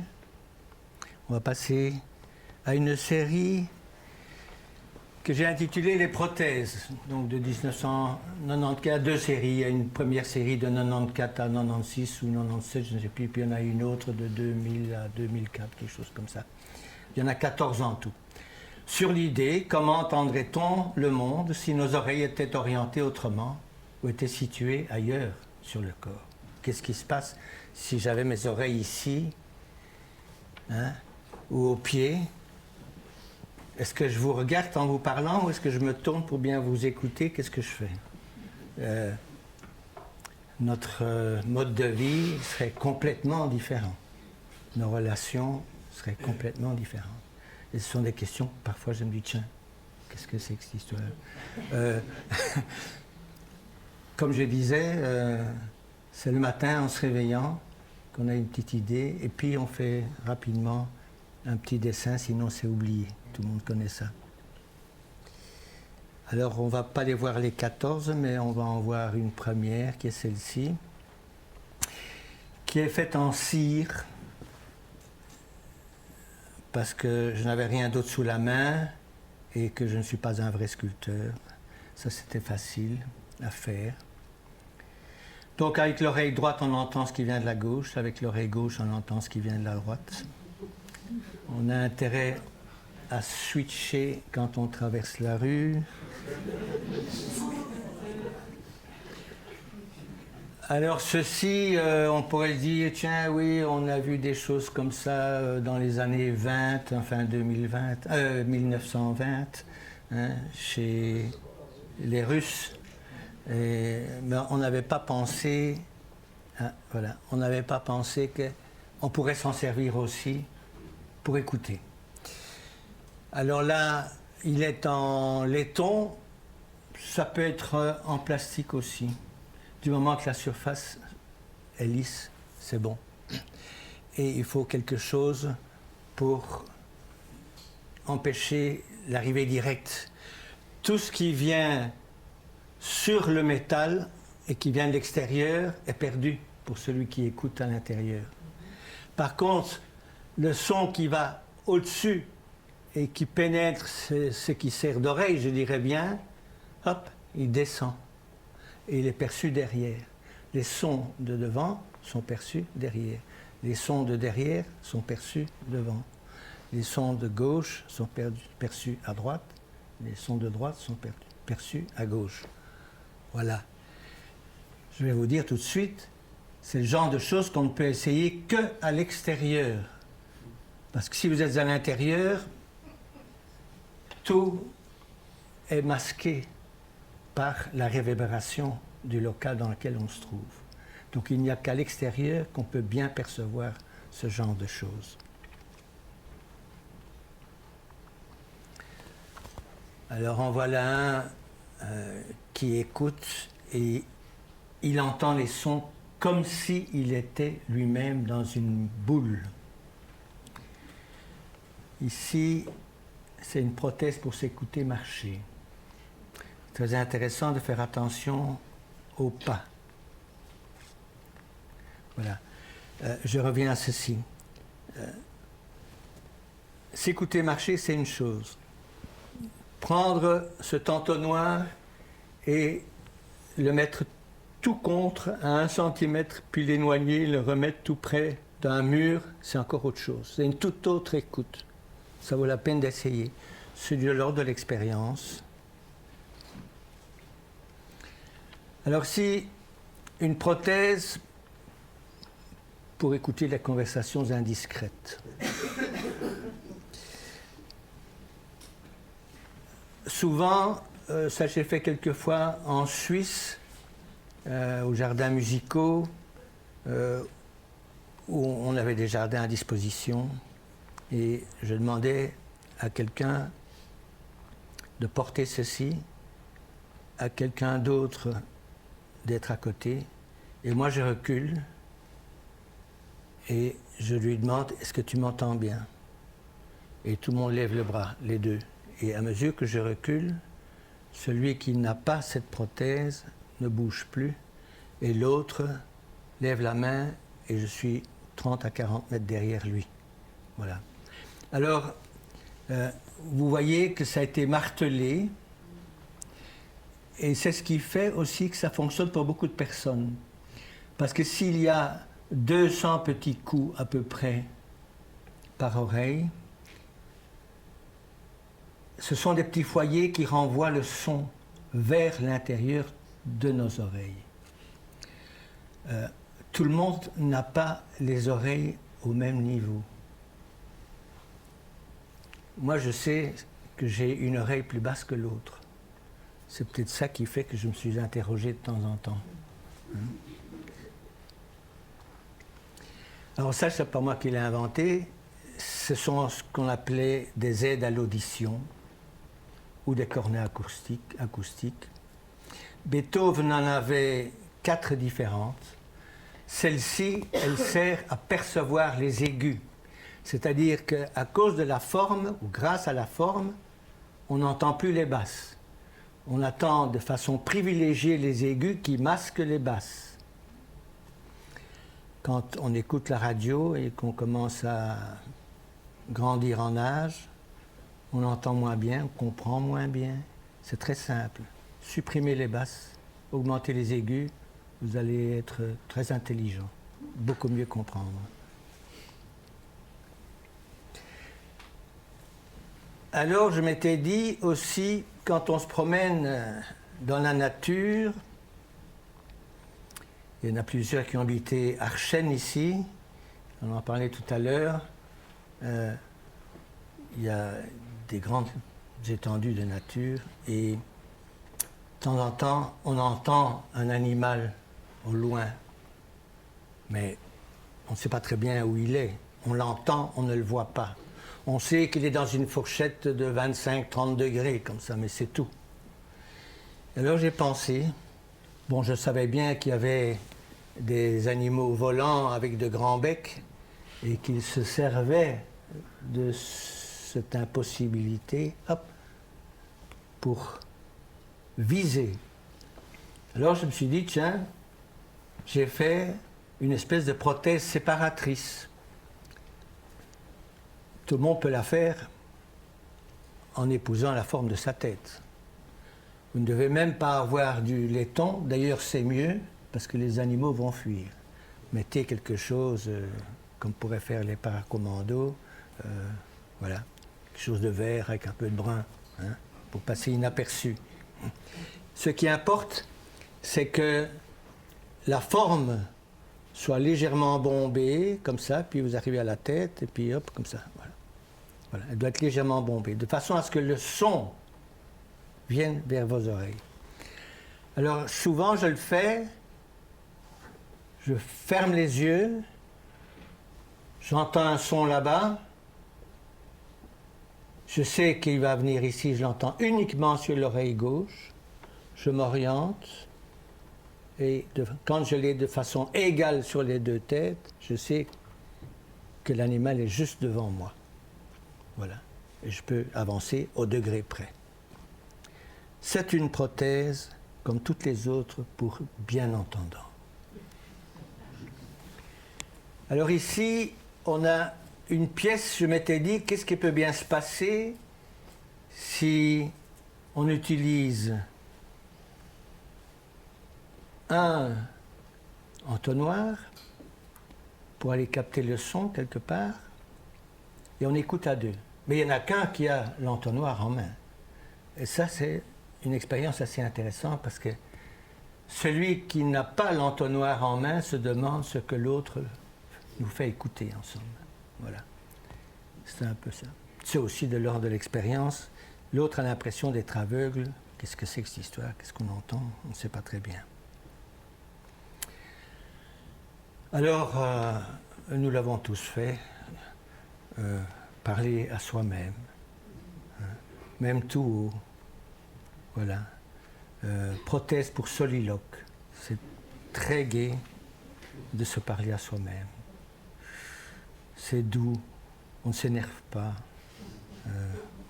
On va passer à une série que j'ai intitulée Les prothèses, donc de 1994, deux séries. Il y a une première série de 94 à 96 ou 97, je ne sais plus, puis il y en a une autre de 2000 à 2004, quelque chose comme ça. Il y en a 14 en tout. Sur l'idée, comment entendrait-on le monde si nos oreilles étaient orientées autrement ou étaient situées ailleurs sur le corps? Qu'est-ce qui se passe si j'avais mes oreilles ici, hein, ou au pied? Est-ce que je vous regarde en vous parlant ou est-ce que je me tourne pour bien vous écouter? Qu'est-ce que je fais? Notre mode de vie serait complètement différent. Nos relations seraient complètement différentes. Et ce sont des questions, parfois je me dis, tiens, qu'est-ce que c'est que cette histoire? Comme je disais, c'est le matin en se réveillant qu'on a une petite idée et puis on fait rapidement un petit dessin, sinon c'est oublié. Tout le monde connaît ça. Alors on ne va pas les voir les 14, mais on va en voir une première qui est celle-ci, qui est faite en cire, parce que je n'avais rien d'autre sous la main et que je ne suis pas un vrai sculpteur. Ça, c'était facile à faire. Donc avec l'oreille droite, on entend ce qui vient de la gauche. Avec l'oreille gauche, on entend ce qui vient de la droite. On a intérêt à switcher quand on traverse la rue. Alors ceci, on pourrait dire, tiens, oui, on a vu des choses comme ça dans les années 20, enfin 1920, hein, chez les Russes. Mais on n'avait pas pensé, hein, voilà, on n'avait pas pensé qu'on pourrait s'en servir aussi pour écouter. Alors là, il est en laiton, ça peut être en plastique aussi. Du moment que la surface est lisse, c'est bon. Et il faut quelque chose pour empêcher l'arrivée directe. Tout ce qui vient sur le métal et qui vient de l'extérieur est perdu pour celui qui écoute à l'intérieur. Par contre, le son qui va au-dessus et qui pénètre ce qui sert d'oreille, je dirais bien, hop, il descend. Et il est perçu derrière. Les sons de devant sont perçus derrière. Les sons de derrière sont perçus devant. Les sons de gauche sont perçus à droite. Les sons de droite sont perçus à gauche. Voilà. Je vais vous dire tout de suite, c'est le genre de choses qu'on ne peut essayer qu'à l'extérieur. Parce que si vous êtes à l'intérieur, tout est masqué par la réverbération du local dans lequel on se trouve. Donc il n'y a qu'à l'extérieur qu'on peut bien percevoir ce genre de choses. Alors en voilà un qui écoute et il entend les sons comme s'il était lui-même dans une boule. Ici, c'est une prothèse pour s'écouter marcher. Très intéressant de faire attention aux pas. Voilà. Je reviens à ceci. S'écouter marcher, c'est une chose. Prendre ce entonnoir et le mettre tout contre à 1 centimètre, puis l'éloigner, le remettre tout près d'un mur, c'est encore autre chose. C'est une toute autre écoute. Ça vaut la peine d'essayer. C'est de l'ordre de l'expérience. Alors si une prothèse pour écouter les conversations indiscrètes. Souvent, ça j'ai fait quelquefois en Suisse, aux jardins musicaux, où on avait des jardins à disposition, et je demandais à quelqu'un de porter ceci, à quelqu'un d'autre d'être à côté, et moi je recule et je lui demande est-ce que tu m'entends bien? Et tout le monde lève le bras, les deux, et à mesure que je recule, celui qui n'a pas cette prothèse ne bouge plus et l'autre lève la main et je suis 30 à 40 mètres derrière lui. Voilà. Alors vous voyez que ça a été martelé. Et c'est ce qui fait aussi que ça fonctionne pour beaucoup de personnes. Parce que s'il y a 200 petits coups à peu près par oreille, ce sont des petits foyers qui renvoient le son vers l'intérieur de nos oreilles. Tout le monde n'a pas les oreilles au même niveau. Moi, je sais que j'ai une oreille plus basse que l'autre. C'est peut-être ça qui fait que je me suis interrogé de temps en temps. Alors ça, c'est pas moi qui l'ai inventé. Ce sont ce qu'on appelait des aides à l'audition ou des cornets acoustiques. Beethoven en avait 4 différentes. Celle-ci, elle sert à percevoir les aigus. C'est-à-dire qu'à cause de la forme, ou grâce à la forme, on n'entend plus les basses. On attend de façon privilégiée les aigus qui masquent les basses. Quand on écoute la radio et qu'on commence à grandir en âge, on entend moins bien, on comprend moins bien. C'est très simple. Supprimer les basses, augmenter les aigus, vous allez être très intelligent, beaucoup mieux comprendre. Alors je m'étais dit aussi, quand on se promène dans la nature, il y en a plusieurs qui ont habité Archen ici, on en parlait tout à l'heure, il y a des grandes étendues de nature et de temps en temps on entend un animal au loin, mais on ne sait pas très bien où il est, on l'entend, on ne le voit pas. On sait qu'il est dans une fourchette de 25-30 degrés, comme ça, mais c'est tout. Alors j'ai pensé, bon, je savais bien qu'il y avait des animaux volants avec de grands becs et qu'ils se servaient de cette impossibilité, hop, pour viser. Alors je me suis dit, tiens, j'ai fait une espèce de prothèse séparatrice. Tout le monde peut la faire en épousant la forme de sa tête. Vous ne devez même pas avoir du laiton, d'ailleurs c'est mieux, parce que les animaux vont fuir. Mettez quelque chose, comme pourraient faire les paracommandos, voilà, quelque chose de vert avec un peu de brun, hein, pour passer inaperçu. Ce qui importe, c'est que la forme soit légèrement bombée, comme ça, puis vous arrivez à la tête, et puis hop, comme ça, voilà. Voilà, elle doit être légèrement bombée, de façon à ce que le son vienne vers vos oreilles. Alors, souvent, je le fais, je ferme les yeux, j'entends un son là-bas, je sais qu'il va venir ici, je l'entends uniquement sur l'oreille gauche, je m'oriente, et quand je l'ai de façon égale sur les deux têtes, je sais que l'animal est juste devant moi. Voilà. Et je peux avancer au degré près. C'est une prothèse, comme toutes les autres, pour bien entendant. Alors ici, on a une pièce, je m'étais dit, qu'est-ce qui peut bien se passer si on utilise un entonnoir pour aller capter le son quelque part, et on écoute à deux. Mais il n'y en a qu'un qui a l'entonnoir en main. Et ça, c'est une expérience assez intéressante parce que celui qui n'a pas l'entonnoir en main se demande ce que l'autre nous fait écouter ensemble. Voilà. C'est un peu ça. C'est aussi de l'ordre de l'expérience. L'autre a l'impression d'être aveugle. Qu'est-ce que c'est que cette histoire? Qu'est-ce qu'on entend? On ne sait pas très bien. Alors, nous l'avons tous fait. Parler à soi-même, hein, même tout haut, voilà. Prothèse pour soliloque, c'est très gai de se parler à soi-même. C'est doux, on ne s'énerve pas,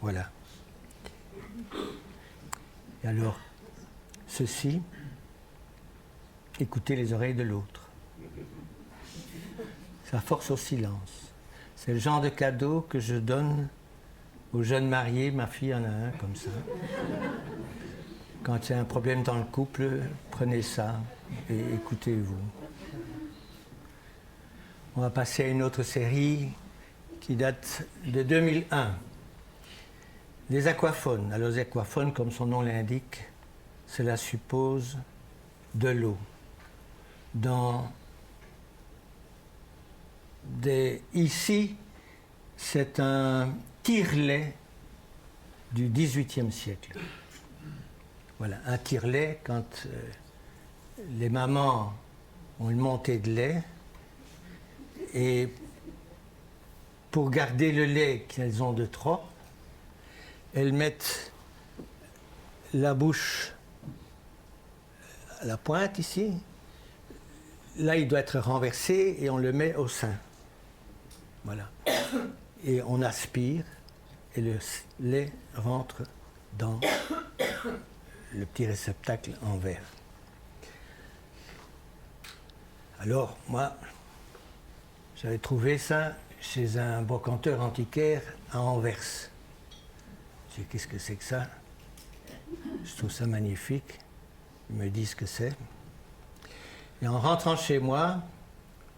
voilà. Et alors, ceci, écoutez les oreilles de l'autre. Ça force au silence. C'est le genre de cadeau que je donne aux jeunes mariés. Ma fille en a un comme ça. Quand il y a un problème dans le couple, prenez ça et écoutez-vous. On va passer à une autre série qui date de 2001. Les aquaphones. Alors les aquaphones, comme son nom l'indique, cela suppose de l'eau. Ici, c'est un tire-lait du XVIIIe siècle. Voilà, un tire-lait, quand les mamans ont une montée de lait, et pour garder le lait qu'elles ont de trop, elles mettent la bouche à la pointe ici. Là, il doit être renversé et on le met au sein. Voilà. Et on aspire et le lait rentre dans le petit réceptacle en verre. Alors, moi, j'avais trouvé ça chez un brocanteur antiquaire à Anvers. J'ai dit, qu'est-ce que c'est que ça? Je trouve ça magnifique. Ils me disent ce que c'est. Et en rentrant chez moi,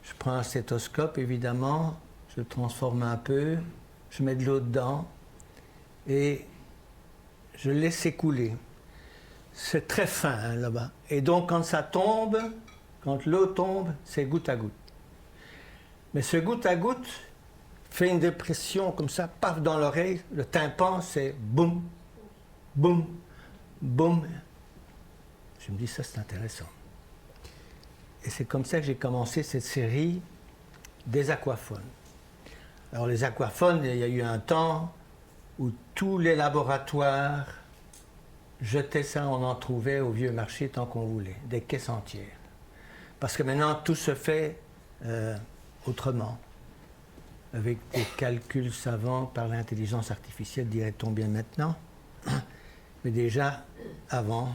je prends un stéthoscope, évidemment, je le transforme un peu, je mets de l'eau dedans et je le laisse s'écouler. C'est très fin hein, là-bas. Et donc quand ça tombe, quand l'eau tombe, c'est goutte à goutte. Mais ce goutte à goutte fait une dépression comme ça, paf dans l'oreille, le tympan c'est boum, boum, boum. Je me dis ça c'est intéressant. Et c'est comme ça que j'ai commencé cette série des aquaphones. Alors les aquaphones, il y a eu un temps où tous les laboratoires jetaient ça, on en trouvait au vieux marché tant qu'on voulait, des caisses entières. Parce que maintenant tout se fait autrement, avec des calculs savants par l'intelligence artificielle, dirait-on bien maintenant, mais déjà avant.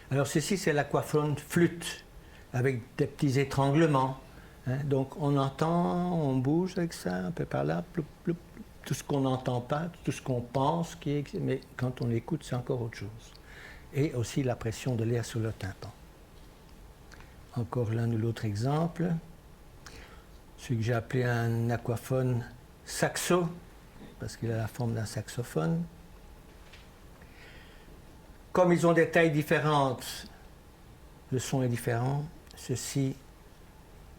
Alors ceci c'est l'aquaphone flûte, avec des petits étranglements. Hein. Donc on entend, on bouge avec ça, un peu par là, ploup, ploup, ploup. Tout ce qu'on n'entend pas, tout ce qu'on pense, mais quand on écoute c'est encore autre chose. Et aussi la pression de l'air sur le tympan. Encore l'un ou l'autre exemple. Celui que j'ai appelé un aquaphone saxo, parce qu'il a la forme d'un saxophone. Comme ils ont des tailles différentes, le son est différent. Ceci,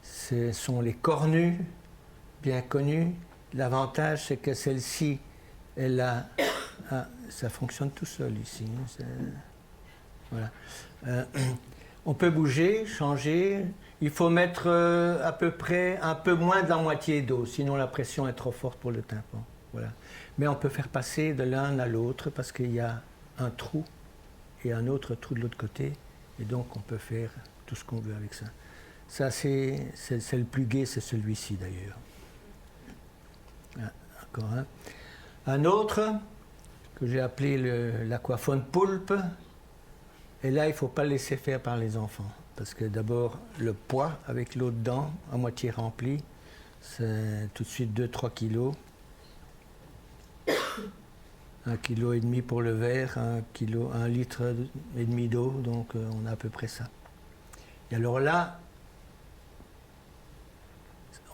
ce sont les cornues, bien connues. L'avantage, c'est que celle-ci, elle a... Ah, ça fonctionne tout seul ici. Voilà. On peut bouger, changer. Il faut mettre à peu près un peu moins de la moitié d'eau, sinon la pression est trop forte pour le tympan. Voilà. Mais on peut faire passer de l'un à l'autre parce qu'il y a un trou et un autre trou de l'autre côté. Et donc on peut faire tout ce qu'on veut avec ça. Ça, c'est le plus gai, c'est celui-ci d'ailleurs. Ah, encore un. Un autre que j'ai appelé l'aquaphone poulpe. Et là, il ne faut pas le laisser faire par les enfants. Parce que d'abord, le poids avec l'eau dedans, à moitié remplie, c'est tout de suite 2-3 kilos. 1,5 kg pour le verre, 1 litre et demi d'eau, donc on a à peu près ça. Et alors là,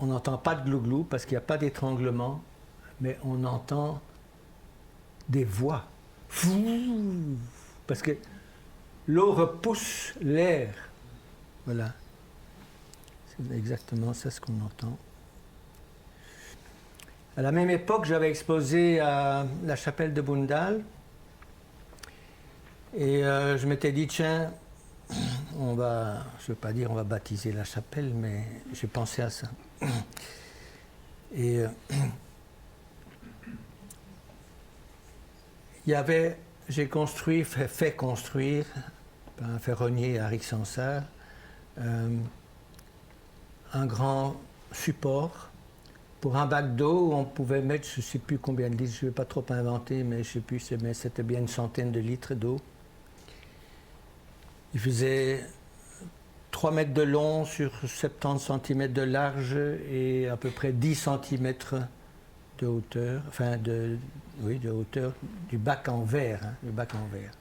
on n'entend pas de glouglou parce qu'il n'y a pas d'étranglement, mais on entend des voix. Parce que l'eau repousse l'air. Voilà. C'est exactement ça ce qu'on entend. À la même époque, j'avais exposé à la chapelle de Boondal. Et je m'étais dit, tiens, je ne veux pas dire on va baptiser la chapelle, mais j'ai pensé à ça. Et j'ai fait construire par un ferronnier à Rixensart un grand support pour un bac d'eau où on pouvait mettre, je ne sais plus combien de litres, je ne vais pas trop inventer, mais je ne sais plus, mais c'était bien une centaine de litres d'eau. Il faisait 3 mètres de long sur 70 cm de large et à peu près 10 cm de hauteur, enfin de hauteur du bac en verre, hein, le bac en verre.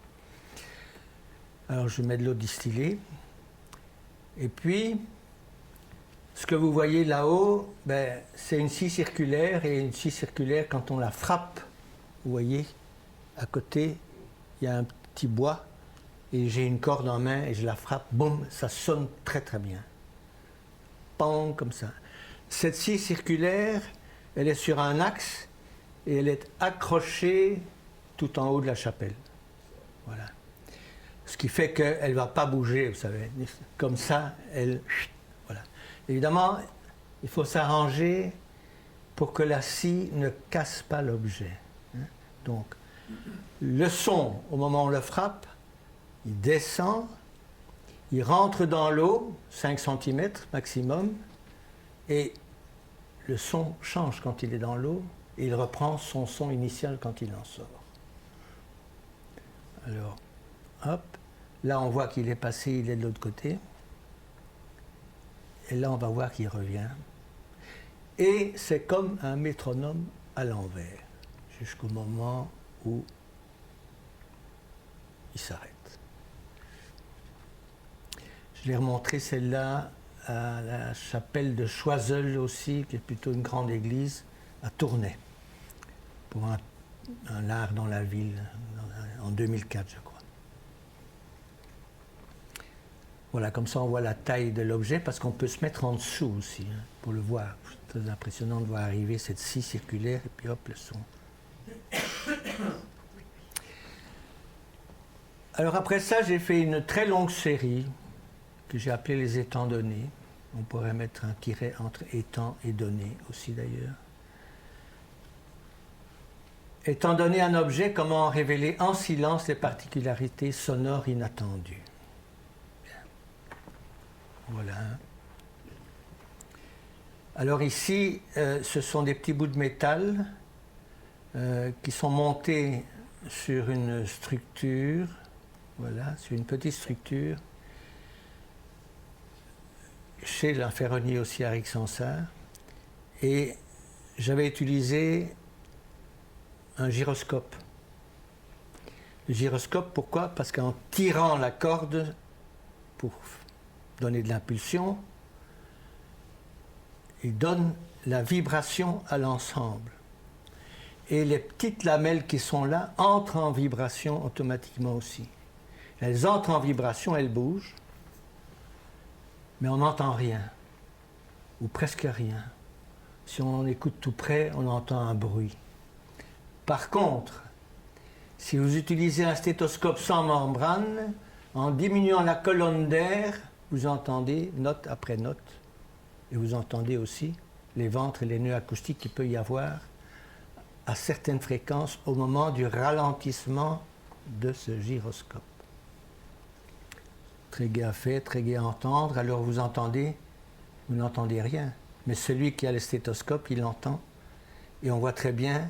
Alors je mets de l'eau distillée et puis ce que vous voyez là-haut, c'est une scie circulaire et une scie circulaire quand on la frappe, vous voyez, à côté il y a un petit bois et j'ai une corde en main et je la frappe, boum, ça sonne très très bien. Pang, comme ça. Cette scie circulaire, elle est sur un axe et elle est accrochée tout en haut de la chapelle. Voilà. Ce qui fait qu'elle ne va pas bouger, vous savez. Comme ça, elle... Voilà. Évidemment, il faut s'arranger pour que la scie ne casse pas l'objet. Donc, le son, au moment où on le frappe, il descend, il rentre dans l'eau, 5 cm maximum, et le son change quand il est dans l'eau, et il reprend son son initial quand il en sort. Alors, hop, là on voit qu'il est passé, il est de l'autre côté, et là on va voir qu'il revient. Et c'est comme un métronome à l'envers, jusqu'au moment où il s'arrête. Je l'ai remontré celle-là à la chapelle de Choiseul aussi, qui est plutôt une grande église, à Tournai, pour un lard dans la ville, en 2004, je crois. Voilà, comme ça on voit la taille de l'objet, parce qu'on peut se mettre en dessous aussi, hein, pour le voir. C'est très impressionnant de voir arriver cette scie circulaire, et puis hop, le son. Alors après ça, j'ai fait une très longue série, que j'ai appelée les étangs donnés. On pourrait mettre un tiret entre étang et donné aussi d'ailleurs. Étant donné un objet, comment révéler en silence les particularités sonores inattendues. Bien. Voilà. Alors ici, ce sont des petits bouts de métal qui sont montés sur une structure, voilà, sur une petite structure, chez un ferronnier aussi à Rixensart, et j'avais utilisé un gyroscope. Le gyroscope, pourquoi? Parce qu'en tirant la corde pour donner de l'impulsion, il donne la vibration à l'ensemble. Et les petites lamelles qui sont là entrent en vibration automatiquement aussi. Elles entrent en vibration, elles bougent, mais on n'entend rien, ou presque rien. Si on écoute tout près, on entend un bruit. Par contre, si vous utilisez un stéthoscope sans membrane, en diminuant la colonne d'air, vous entendez note après note, et vous entendez aussi les ventres et les nœuds acoustiques qu'il peut y avoir à certaines fréquences au moment du ralentissement de ce gyroscope. Très gai à faire, très gai à entendre, alors vous entendez, vous n'entendez rien. Mais celui qui a le stéthoscope, il entend, et on voit très bien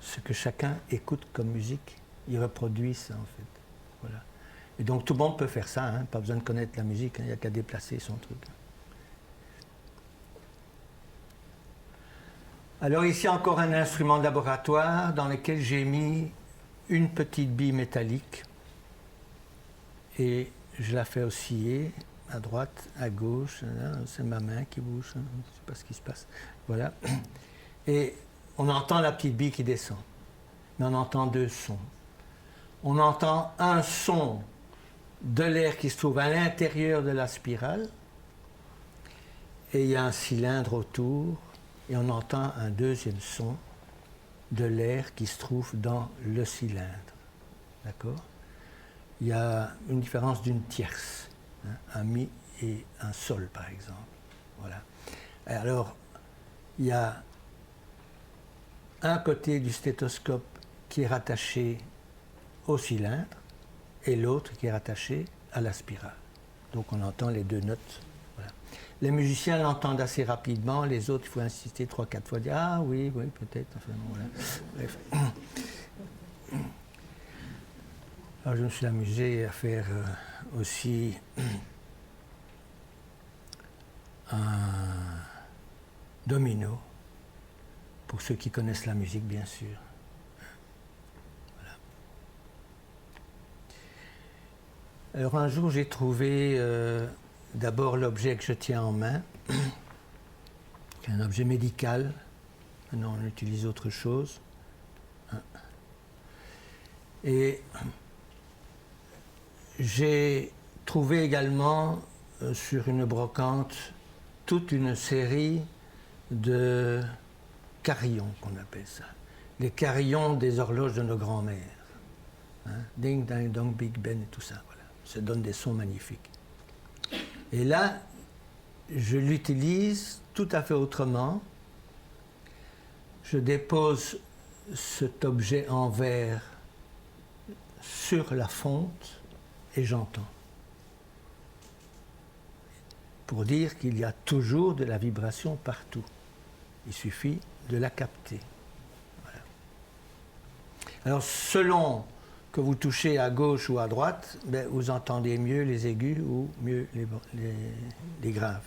ce que chacun écoute comme musique. Il reproduit ça en fait. Voilà. Et donc tout le monde peut faire ça, hein, pas besoin de connaître la musique, il n'y a qu'à déplacer son truc. Alors ici encore un instrument de laboratoire dans lequel j'ai mis une petite bille métallique et je la fais osciller à droite, à gauche, c'est ma main qui bouge, je ne sais pas ce qui se passe. Voilà. Et on entend la petite bille qui descend, mais on entend deux sons. On entend un son de l'air qui se trouve à l'intérieur de la spirale, et il y a un cylindre autour, et on entend un deuxième son de l'air qui se trouve dans le cylindre. D'accord? Il y a une différence d'une tierce, hein, un mi et un sol par exemple. Voilà. Alors, il y a un côté du stéthoscope qui est rattaché au cylindre et l'autre qui est rattaché à la spirale. Donc on entend les deux notes. Voilà. Les musiciens l'entendent assez rapidement, les autres, il faut insister 3-4 fois, dire ah oui, oui, peut-être. Enfin, voilà. Bref. Alors je me suis amusé à faire aussi un domino, pour ceux qui connaissent la musique, bien sûr. Voilà. Alors un jour, j'ai trouvé d'abord l'objet que je tiens en main, qui est un objet médical. Maintenant, on utilise autre chose. Et j'ai trouvé également sur une brocante toute une série de carillons, qu'on appelle ça. Les carillons des horloges de nos grands-mères. Hein? Ding, ding, dong, Big Ben et tout ça. Voilà. Ça donne des sons magnifiques. Et là, je l'utilise tout à fait autrement. Je dépose cet objet en verre sur la fonte et j'entends. Pour dire qu'il y a toujours de la vibration partout. Il suffit de la capter. Voilà. Alors, selon que vous touchez à gauche ou à droite, ben, vous entendez mieux les aigus ou mieux les graves.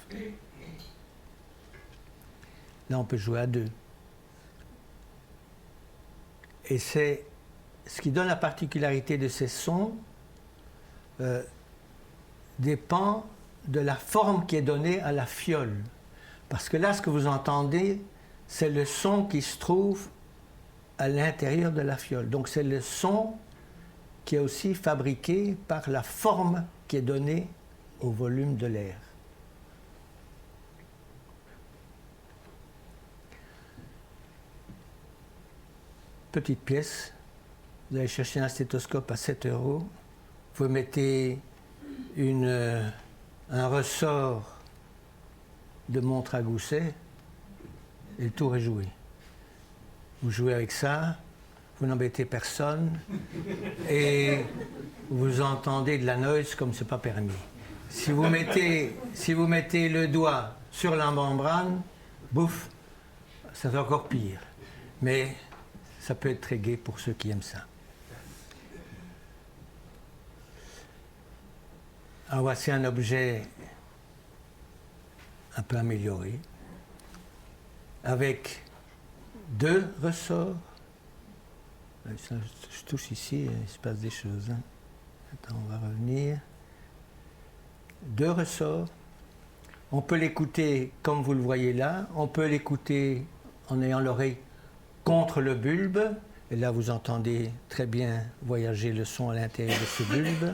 Là, on peut jouer à deux. Et c'est ce qui donne la particularité de ces sons. dépend de la forme qui est donnée à la fiole. Parce que là, ce que vous entendez, c'est le son qui se trouve à l'intérieur de la fiole. Donc c'est le son qui est aussi fabriqué par la forme qui est donnée au volume de l'air. Petite pièce, vous allez chercher un stéthoscope à 7 €, vous mettez un ressort de montre à gousset et le tour est joué. Vous jouez avec ça, vous n'embêtez personne et vous entendez de la noise comme c'est pas permis. Si vous mettez le doigt sur la membrane, bouf, ça fait encore pire. Mais ça peut être très gai pour ceux qui aiment ça. Alors voici un objet un peu amélioré, avec 2 ressorts. Je touche ici, il se passe des choses. Hein. Attends, on va revenir. 2 ressorts. On peut l'écouter comme vous le voyez là. On peut l'écouter en ayant l'oreille contre le bulbe. Et là, vous entendez très bien voyager le son à l'intérieur de ce bulbe.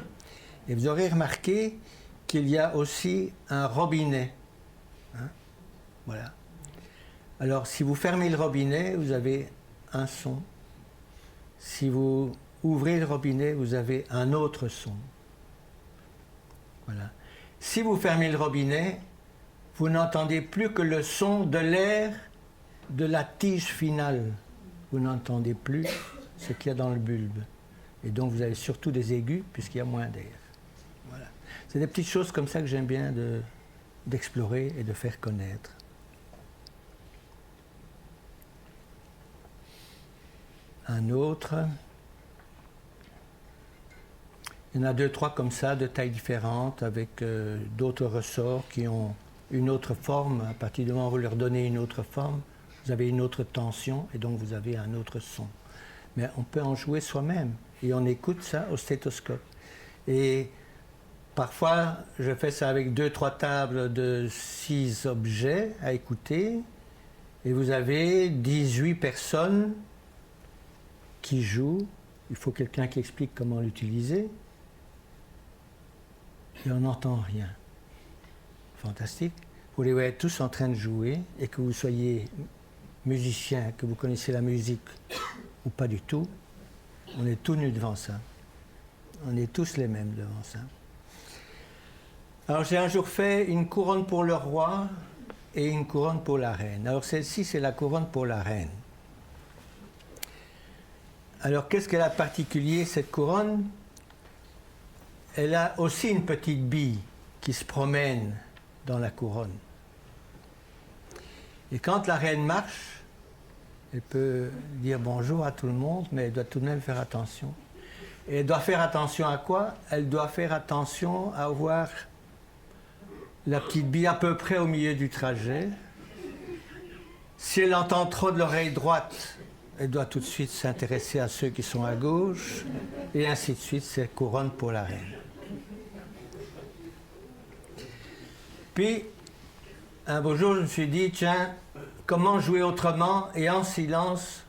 Et vous aurez remarqué qu'il y a aussi un robinet. Hein? Voilà. Alors, si vous fermez le robinet, vous avez un son. Si vous ouvrez le robinet, vous avez un autre son. Voilà. Si vous fermez le robinet, vous n'entendez plus que le son de l'air de la tige finale. Vous n'entendez plus ce qu'il y a dans le bulbe. Et donc, vous avez surtout des aigus, puisqu'il y a moins d'air. Voilà. C'est des petites choses comme ça que j'aime bien d'explorer et de faire connaître. Un autre. Il y en a 2, 3 comme ça, de tailles différentes, avec d'autres ressorts qui ont une autre forme. À partir du moment où vous leur donnez une autre forme, vous avez une autre tension et donc vous avez un autre son. Mais on peut en jouer soi-même et on écoute ça au stéthoscope. Et parfois, je fais ça avec 2, 3 tables de 6 objets à écouter et vous avez 18 personnes qui jouent. Il faut quelqu'un qui explique comment l'utiliser. Et on n'entend rien. Fantastique. Vous les voyez tous en train de jouer et que vous soyez musicien, que vous connaissez la musique ou pas du tout, on est tous nus devant ça. On est tous les mêmes devant ça. Alors j'ai un jour fait une couronne pour le roi et une couronne pour la reine. Alors celle-ci, c'est la couronne pour la reine. Alors qu'est-ce qu'elle a de particulier, cette couronne? Elle a aussi une petite bille qui se promène dans la couronne. Et quand la reine marche, elle peut dire bonjour à tout le monde, mais elle doit tout de même faire attention. Et elle doit faire attention à quoi? Elle doit faire attention à avoir la petite bille à peu près au milieu du trajet. Si elle entend trop de l'oreille droite, elle doit tout de suite s'intéresser à ceux qui sont à gauche, et ainsi de suite, c'est couronne pour la reine. Puis, un beau jour, je me suis dit, tiens, comment jouer autrement et en silence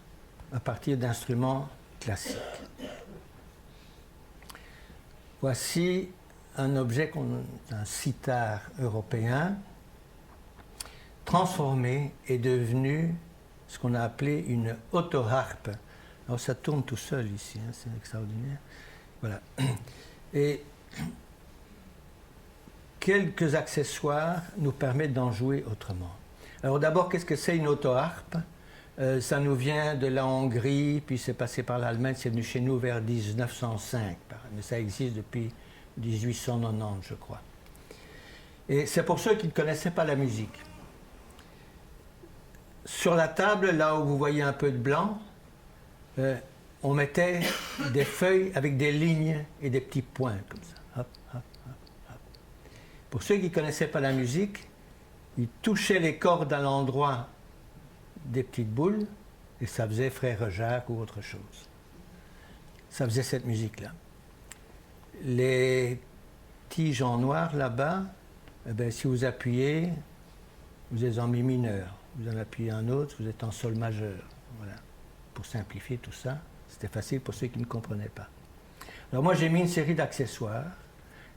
à partir d'instruments classiques. Voici un objet, un sitar européen, transformé et devenu ce qu'on a appelé une autoharpe. Alors ça tourne tout seul ici, hein, c'est extraordinaire. Voilà. Et quelques accessoires nous permettent d'en jouer autrement. Alors d'abord, qu'est-ce que c'est une autoharpe? Ça nous vient de la Hongrie, puis c'est passé par l'Allemagne, c'est venu chez nous vers 1905, mais ça existe depuis 1890, je crois. Et c'est pour ceux qui ne connaissaient pas la musique. Sur la table, là où vous voyez un peu de blanc, on mettait des feuilles avec des lignes et des petits points, comme ça. Hop, hop, hop, hop. Pour ceux qui ne connaissaient pas la musique, ils touchaient les cordes à l'endroit des petites boules et ça faisait Frère Jacques ou autre chose. Ça faisait cette musique-là. Les tige en noir là-bas, eh bien, si vous appuyez, vous êtes en mi mineur. Vous en appuyez un autre, vous êtes en sol majeur. Voilà. Pour simplifier tout ça, c'était facile pour ceux qui ne comprenaient pas. Alors moi, j'ai mis une série d'accessoires,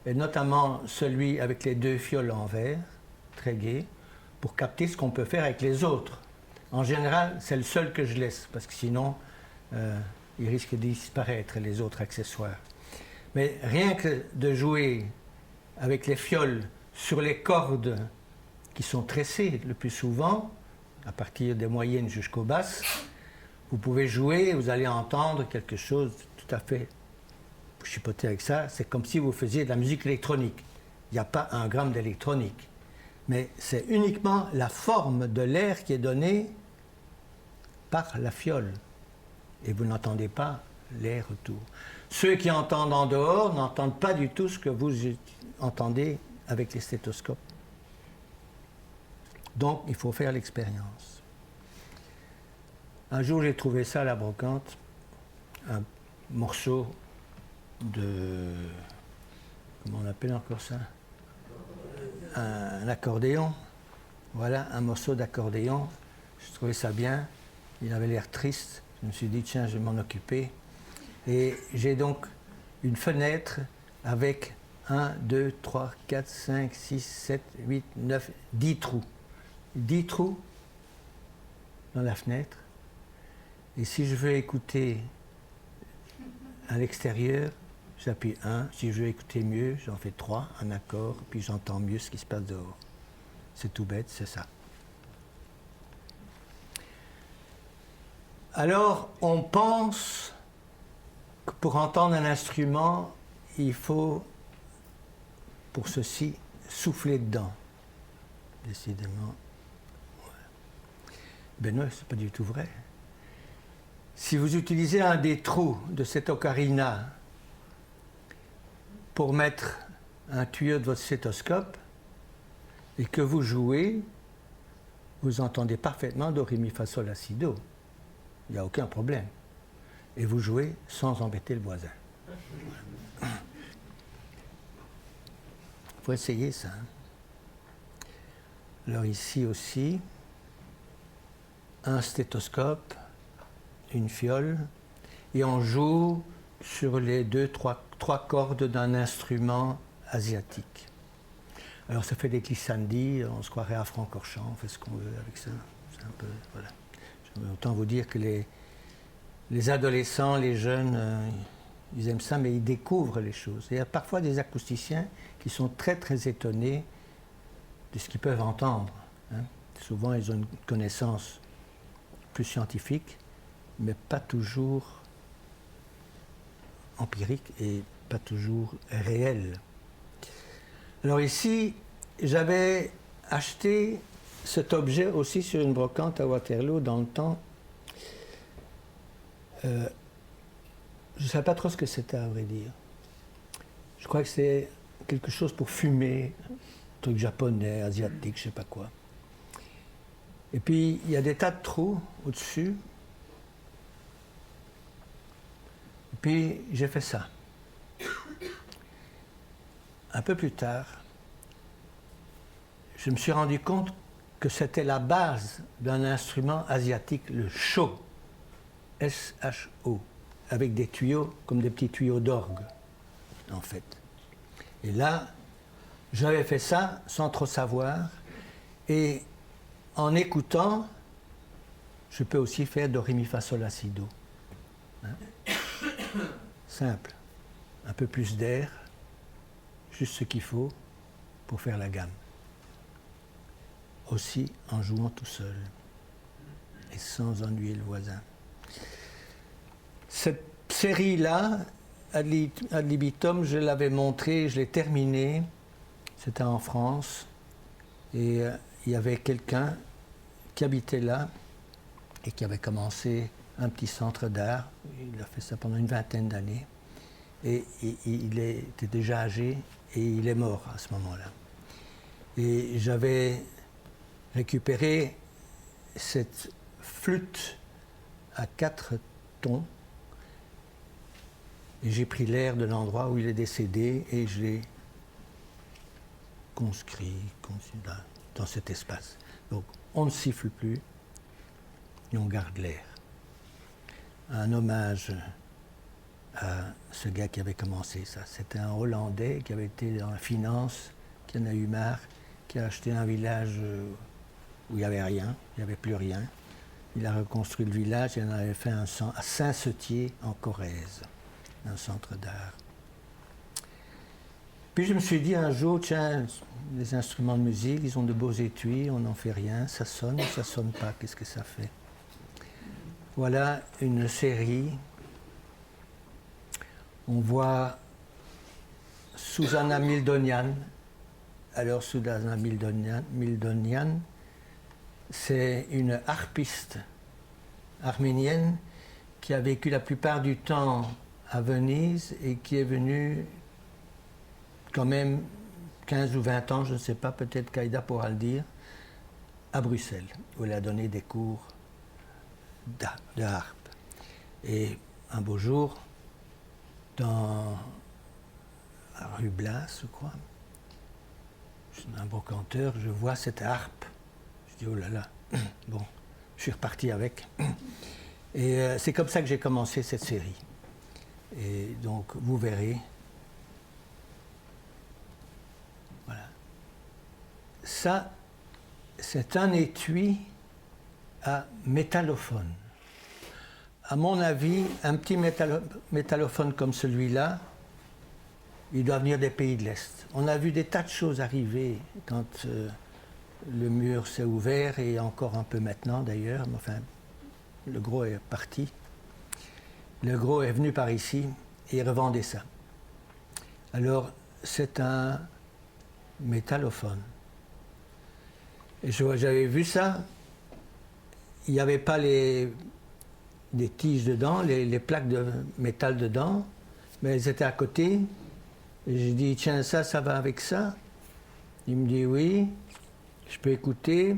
et notamment celui avec les 2 fioles en verre, très gai, pour capter ce qu'on peut faire avec les autres. En général, c'est le seul que je laisse, parce que sinon, il risque de disparaître, les autres accessoires. Mais rien que de jouer avec les fioles sur les cordes qui sont tressées le plus souvent, à partir des moyennes jusqu'aux basses, vous pouvez jouer, vous allez entendre quelque chose de tout à fait... Pour chipoter avec ça, c'est comme si vous faisiez de la musique électronique. Il n'y a pas un gramme d'électronique. Mais c'est uniquement la forme de l'air qui est donnée par la fiole. Et vous n'entendez pas l'air autour. Ceux qui entendent en dehors n'entendent pas du tout ce que vous entendez avec les stéthoscopes. Donc, il faut faire l'expérience. Un jour, j'ai trouvé ça à la brocante, un morceau de... Comment on appelle encore ça? Un accordéon. Voilà, un morceau d'accordéon. Je trouvais ça bien. Il avait l'air triste. Je me suis dit, tiens, je vais m'en occuper. Et j'ai donc une fenêtre avec 1, 2, 3, 4, 5, 6, 7, 8, 9, 10 trous. 10 trous dans la fenêtre. Et si je veux écouter à l'extérieur, j'appuie 1. Si je veux écouter mieux, j'en fais 3, un accord, puis j'entends mieux ce qui se passe dehors. C'est tout bête, c'est ça. Alors, on pense que pour entendre un instrument, il faut, pour ceci, souffler dedans. Décidément. Ouais. Ben non, c'est pas du tout vrai. Si vous utilisez un des trous de cette ocarina pour mettre un tuyau de votre stéthoscope et que vous jouez, vous entendez parfaitement do, ré, mi, fa, sol, la, si, do. Il n'y a aucun problème. Et vous jouez sans embêter le voisin. Il faut essayer ça. Alors ici aussi, un stéthoscope, une fiole, et on joue sur les 3 cordes d'un instrument asiatique. Alors ça fait des glissandis, on se croirait à Francorchamps, on fait ce qu'on veut avec ça. C'est un peu, voilà. Autant vous dire que les adolescents, les jeunes, ils aiment ça, mais ils découvrent les choses. Il y a parfois des acousticiens qui sont très très étonnés de ce qu'ils peuvent entendre. Hein. Souvent, ils ont une connaissance plus scientifique, mais pas toujours empirique et pas toujours réelle. Alors ici, j'avais acheté cet objet aussi sur une brocante à Waterloo dans le temps. Je ne savais pas trop ce que c'était, à vrai dire. Je crois que c'est quelque chose pour fumer, un truc japonais, asiatique, je ne sais pas quoi. Et puis, il y a des tas de trous au-dessus. Et puis, j'ai fait ça. Un peu plus tard, je me suis rendu compte que c'était la base d'un instrument asiatique, le sho, S-H-O, avec des tuyaux comme des petits tuyaux d'orgue, en fait. Et là, j'avais fait ça sans trop savoir, et en écoutant, je peux aussi faire do, ré, mi, fa, sol, la, si, do. Hein? Simple. Un peu plus d'air, juste ce qu'il faut pour faire la gamme. Aussi en jouant tout seul et sans ennuyer le voisin. Cette série-là, Ad libitum, je l'avais montrée, je l'ai terminée. C'était en France. Et il y avait quelqu'un qui habitait là et qui avait commencé un petit centre d'art. Il a fait ça pendant une vingtaine d'années. Et il était déjà âgé et il est mort à ce moment-là. Et j'avais récupéré cette flûte à 4 tons et j'ai pris l'air de l'endroit où il est décédé et je l'ai conscrit dans cet espace. Donc on ne siffle plus et on garde l'air. Un hommage à ce gars qui avait commencé ça. C'était un Hollandais qui avait été dans la finance, qui en a eu marre, qui a acheté un village où il n'y avait rien, il n'y avait plus rien. Il a reconstruit le village et il en avait fait un à Saint-Setier en Corrèze, un centre d'art. Puis je me suis dit un jour, tiens, les instruments de musique, ils ont de beaux étuis, on n'en fait rien, ça sonne ou ça sonne pas, qu'est-ce que ça fait? Voilà une série. On voit Susanna Mildonian. Alors Susanna Mildonian, c'est une harpiste arménienne qui a vécu la plupart du temps à Venise et qui est venue quand même 15 ou 20 ans, je ne sais pas, peut-être Kaïda pourra le dire, à Bruxelles, où elle a donné des cours de harpe. Et un beau jour, dans la rue Blas, je crois, je suis un brocanteur, je vois cette harpe. Je dis, oh là là, bon, je suis reparti avec. Et c'est comme ça que j'ai commencé cette série. Et donc, vous verrez. Voilà. Ça, c'est un étui à métallophone. À mon avis, un petit métallophone comme celui-là, il doit venir des pays de l'Est. On a vu des tas de choses arriver quand le mur s'est ouvert, et encore un peu maintenant d'ailleurs, mais enfin, le gros est parti. Le gros est venu par ici et il revendait ça. Alors, c'est un métallophone. Et j'avais vu ça, il n'y avait pas des tiges dedans, les plaques de métal dedans, mais elles étaient à côté. Et j'ai dit, tiens, ça va avec ça? Il me dit, oui, je peux écouter.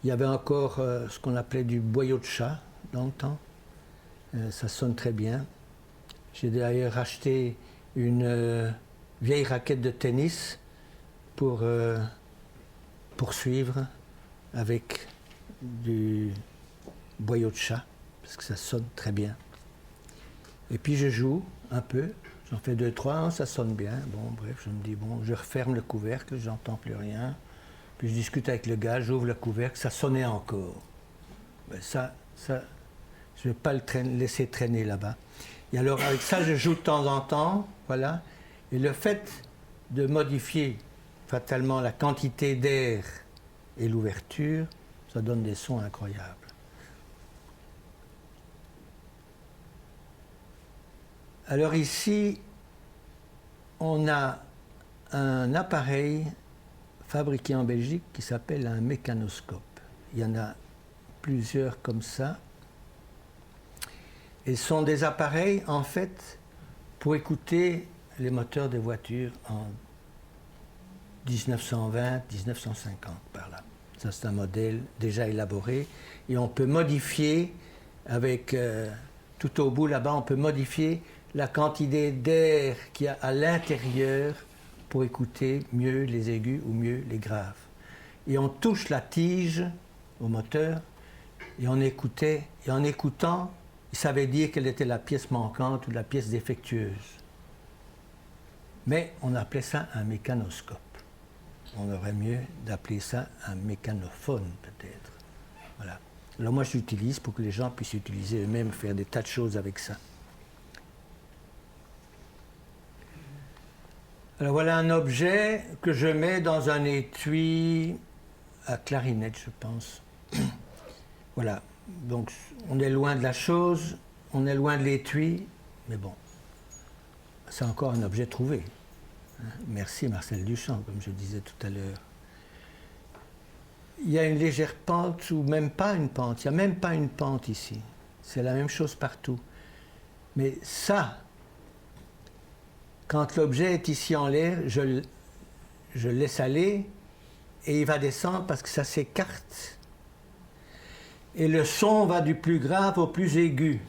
Il y avait encore ce qu'on appelait du boyau de chat dans le temps. Ça sonne très bien. J'ai d'ailleurs acheté une vieille raquette de tennis pour poursuivre avec du boyau de chat, parce que ça sonne très bien. Et puis je joue un peu, j'en fais 2, 3, ça sonne bien. Bon, bref, je me dis, bon, je referme le couvercle, j'entends plus rien. Puis je discute avec le gars, j'ouvre le couvercle, ça sonnait encore. Ben ça, je ne vais pas le laisser traîner là-bas. Et alors avec ça, je joue de temps en temps, voilà. Et le fait de modifier fatalement la quantité d'air et l'ouverture, ça donne des sons incroyables. Alors ici, on a un appareil fabriqué en Belgique qui s'appelle un mécanoscope. Il y en a plusieurs comme ça. Et ce sont des appareils, en fait, pour écouter les moteurs des voitures en 1920, 1950, par là. Ça, c'est un modèle déjà élaboré. Et on peut modifier, avec tout au bout là-bas, on peut modifier la quantité d'air qu'il y a à l'intérieur pour écouter mieux les aigus ou mieux les graves. Et on touche la tige au moteur, et on écoutait, et en écoutant, il savait dire quelle était la pièce manquante ou la pièce défectueuse. Mais on appelait ça un mécanoscope. On aurait mieux d'appeler ça un mécanophone, peut-être. Voilà. Alors moi, je l'utilise pour que les gens puissent utiliser eux-mêmes, faire des tas de choses avec ça. Alors voilà un objet que je mets dans un étui à clarinette, je pense. Voilà. Donc on est loin de la chose, on est loin de l'étui, mais bon, c'est encore un objet trouvé. Merci Marcel Duchamp, comme je disais tout à l'heure. Il y a une légère pente, ou même pas une pente, il n'y a même pas une pente ici. C'est la même chose partout. Mais ça, quand l'objet est ici en l'air, je le laisse aller et il va descendre parce que ça s'écarte. Et le son va du plus grave au plus aigu.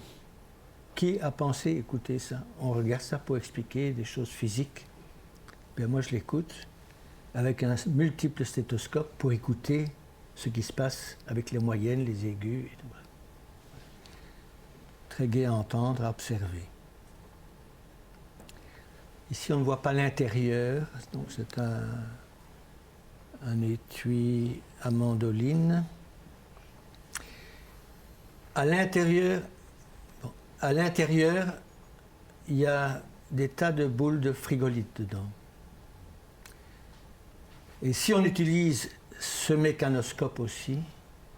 Qui a pensé écouter ça? On regarde ça pour expliquer des choses physiques. Bien, moi, je l'écoute. avec un multiple stéthoscope pour écouter ce qui se passe avec les moyennes, les aigus. Et tout. Très gai à entendre, à observer. Ici, on ne voit pas l'intérieur, donc c'est un étui à mandoline. À l'intérieur, il y a des tas de boules de frigolite dedans. Et si on utilise ce mécanoscope aussi,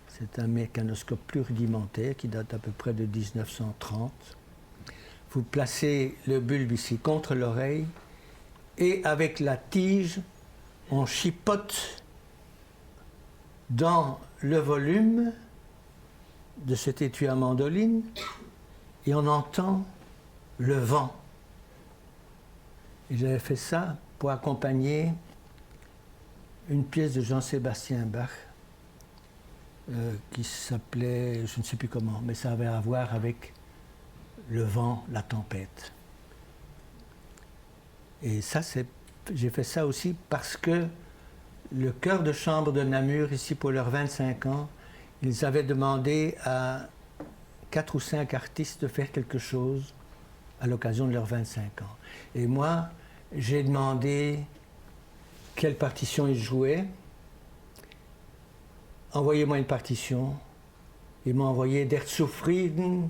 c'est un mécanoscope plus rudimentaire qui date à peu près de 1930. Vous placez le bulbe ici contre l'oreille et avec la tige, on chipote dans le volume de cet étui à mandoline et on entend le vent. Et j'avais fait ça pour accompagner une pièce de Jean-Sébastien Bach qui s'appelait, je ne sais plus comment, mais ça avait à voir avec le vent, la tempête. Et ça, j'ai fait ça aussi parce que le chœur de chambre de Namur, ici pour leurs 25 ans, ils avaient demandé à 4 ou 5 artistes de faire quelque chose à l'occasion de leurs 25 ans. Et moi, j'ai demandé quelle partition ils jouaient. Envoyez-moi une partition. Ils m'ont envoyé Der Zufrieden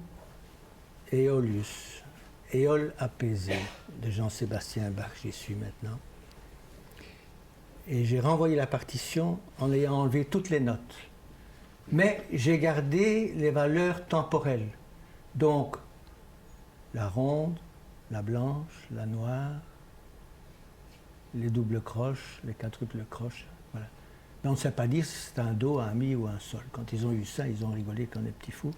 Aeolus, Éole apaisé, de Jean-Sébastien Bach, j'y suis maintenant. Et j'ai renvoyé la partition en ayant enlevé toutes les notes. Mais j'ai gardé les valeurs temporelles. Donc, la ronde, la blanche, la noire, les doubles croches, les quadruples croches. Voilà. Mais on ne sait pas dire si c'est un do, un mi ou un sol. Quand ils ont eu ça, ils ont rigolé comme des petits fous.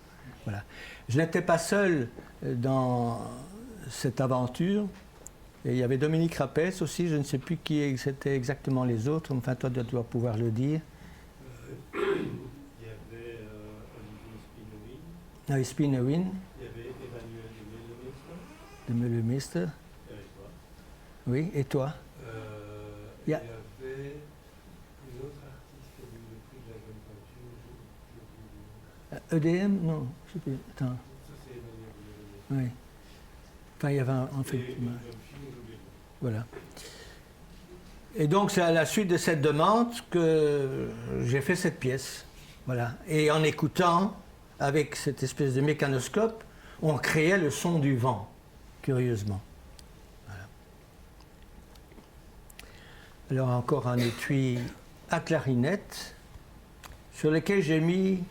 Voilà. Je n'étais pas seul dans cette aventure. Et il y avait Dominique Rapès aussi, je ne sais plus qui c'était exactement les autres, enfin toi tu dois pouvoir le dire. Il y avait Olivier Spinowin. Spinowin. Il y avait Emmanuel de Meulemeister. Et toi. Oui, et toi? Il y avait une autre artiste qui a eu le prix de la jeune peinture. EDM? Non, je sais plus. Attends. Ça, c'est Emmanuel. Oui. Enfin, il y avait en fait. Voilà. Et donc, c'est à la suite de cette demande que j'ai fait cette pièce. Voilà. Et en écoutant, avec cette espèce de mécanoscope, on créait le son du vent, curieusement. Voilà. Alors, encore un étui à clarinette, sur lequel j'ai mis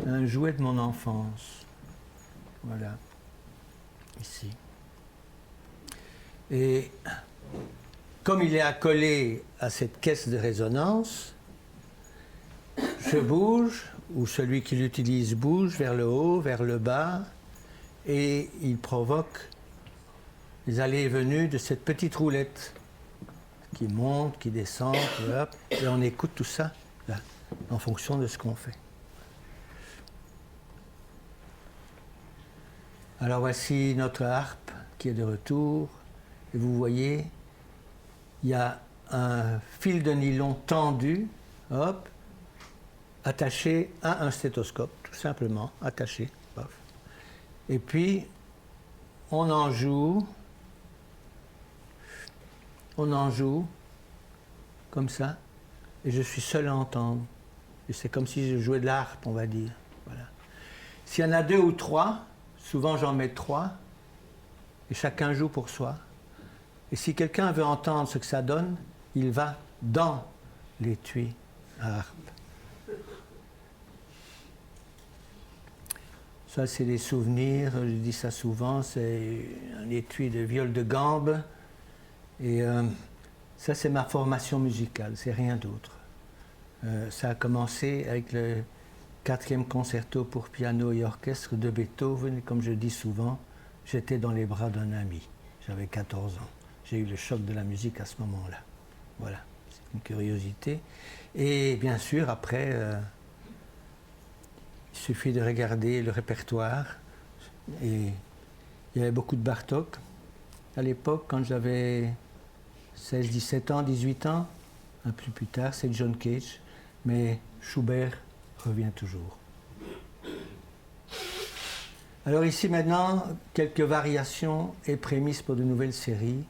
un jouet de mon enfance. Voilà. Ici. Et comme il est accolé à cette caisse de résonance, je bouge, ou celui qui l'utilise bouge vers le haut, vers le bas, et il provoque les allées et venues de cette petite roulette qui monte, qui descend, et on écoute tout ça là, en fonction de ce qu'on fait. Alors voici notre harpe qui est de retour. Et vous voyez, il y a un fil de nylon tendu, hop, attaché à un stéthoscope, tout simplement, attaché. Hop. Et puis, on en joue, comme ça, et je suis seul à entendre. Et c'est comme si je jouais de la harpe, on va dire. Voilà. S'il y en a 2 ou 3, souvent j'en mets 3, et chacun joue pour soi. Et si quelqu'un veut entendre ce que ça donne, il va dans l'étui à harpe. Ça, c'est des souvenirs, je dis ça souvent, c'est un étui de viol de gambe. Et ça, c'est ma formation musicale, c'est rien d'autre. Ça a commencé avec le 4e concerto pour piano et orchestre de Beethoven. Et comme je dis souvent, j'étais dans les bras d'un ami. J'avais 14 ans. J'ai eu le choc de la musique à ce moment-là. Voilà, c'est une curiosité. Et bien sûr, après, il suffit de regarder le répertoire. Et il y avait beaucoup de Bartók. À l'époque, quand j'avais 16, 17 ans, 18 ans, un peu plus tard, c'est John Cage, mais Schubert revient toujours. Alors ici maintenant, quelques variations et prémices pour de nouvelles séries,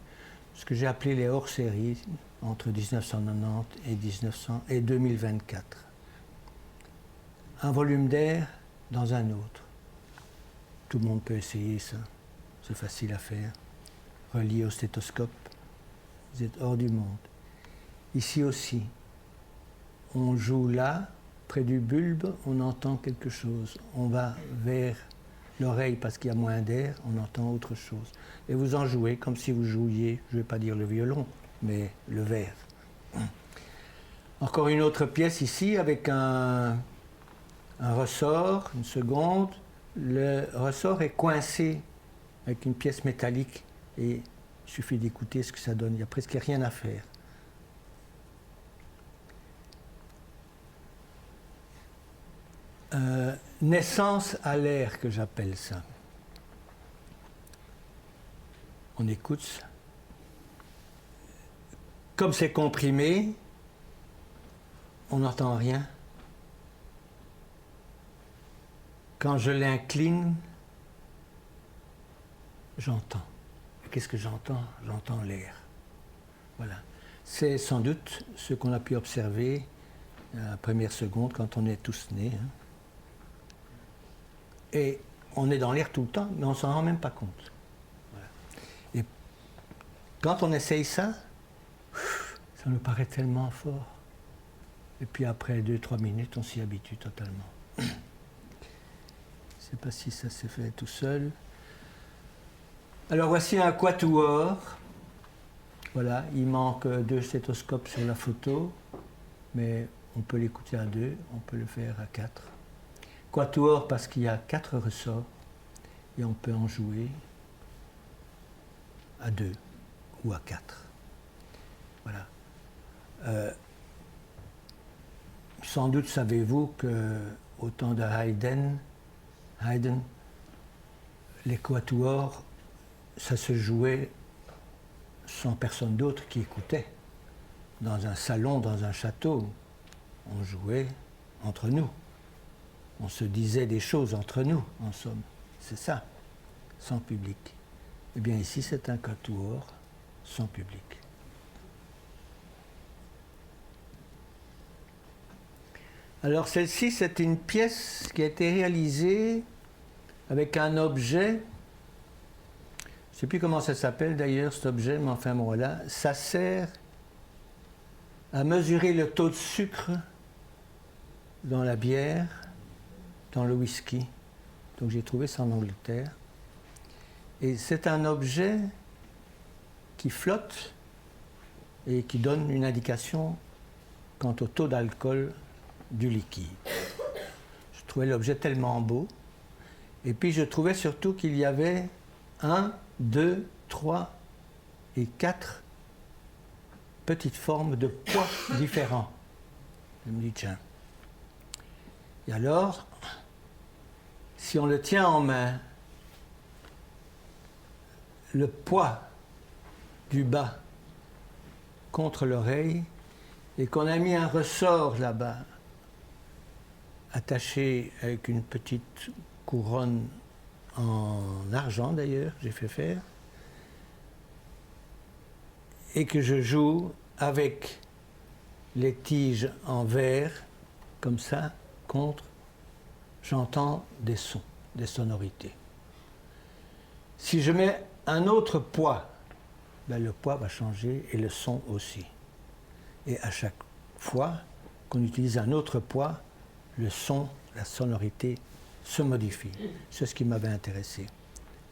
ce que j'ai appelé les hors-séries entre 1990 et 2024. Un volume d'air dans un autre. Tout le monde peut essayer ça, c'est facile à faire. Relié au stéthoscope, vous êtes hors du monde. Ici aussi, on joue là, près du bulbe, on entend quelque chose. On va vers l'oreille parce qu'il y a moins d'air, on entend autre chose. Et vous en jouez comme si vous jouiez, je ne vais pas dire le violon, mais le verre. Encore une autre pièce ici avec un ressort, une seconde. Le ressort est coincé avec une pièce métallique et il suffit d'écouter ce que ça donne. Il n'y a presque rien à faire. Naissance à l'air que j'appelle ça. On écoute ça. Comme c'est comprimé, on n'entend rien. Quand je l'incline, j'entends. Qu'est-ce que j'entends? J'entends l'air. Voilà. C'est sans doute ce qu'on a pu observer à la première seconde quand on est tous nés. Hein. Et on est dans l'air tout le temps, mais on ne s'en rend même pas compte. Voilà. Et quand on essaye ça, ça nous paraît tellement fort. Et puis après 2-3 minutes, on s'y habitue totalement. Je ne sais pas si ça s'est fait tout seul. Alors voici un quatuor. Voilà, il manque 2 stéthoscopes sur la photo, mais on peut l'écouter à 2, on peut le faire à 4. Quatuor parce qu'il y a 4 ressorts et on peut en jouer à 2 ou à 4. Voilà. Sans doute savez-vous qu'au temps de Haydn, les quatuors, ça se jouait sans personne d'autre qui écoutait. Dans un salon, dans un château, on jouait entre nous. On se disait des choses entre nous, en somme. C'est ça, sans public. Eh bien ici, c'est un quatuor sans public. Alors celle-ci, c'est une pièce qui a été réalisée avec un objet, je ne sais plus comment ça s'appelle d'ailleurs cet objet, mais enfin bon, voilà, ça sert à mesurer le taux de sucre dans la bière, dans le whisky. Donc j'ai trouvé ça en Angleterre. Et c'est un objet qui flotte et qui donne une indication quant au taux d'alcool du liquide. Je trouvais l'objet tellement beau. Et puis je trouvais surtout qu'il y avait 1, 2, 3 et 4 petites formes de poids différents. Je me dis, tiens. Et alors, si on le tient en main, le poids du bas contre l'oreille, et qu'on a mis un ressort là-bas, attaché avec une petite couronne en argent d'ailleurs, j'ai fait faire, et que je joue avec les tiges en verre, comme ça, contre, j'entends des sons, des sonorités. Si je mets un autre poids, ben le poids va changer et le son aussi. Et à chaque fois qu'on utilise un autre poids, le son, la sonorité se modifie. C'est ce qui m'avait intéressé.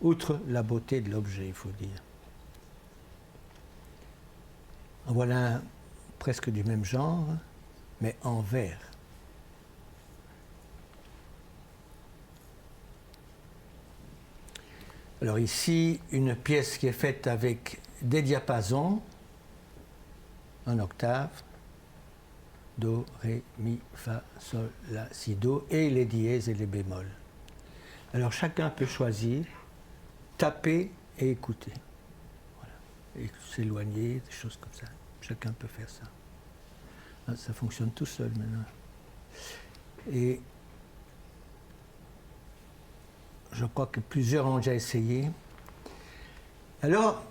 Outre la beauté de l'objet, il faut dire. En voilà un presque du même genre, mais en verre. Alors ici, une pièce qui est faite avec des diapasons, en octave, Do, Ré, Mi, Fa, Sol, La, Si, Do, et les dièses et les bémols. Alors chacun peut choisir, taper et écouter. Voilà. Et s'éloigner, des choses comme ça. Chacun peut faire ça. Ah, ça fonctionne tout seul maintenant. Et je crois que plusieurs ont déjà essayé. Alors,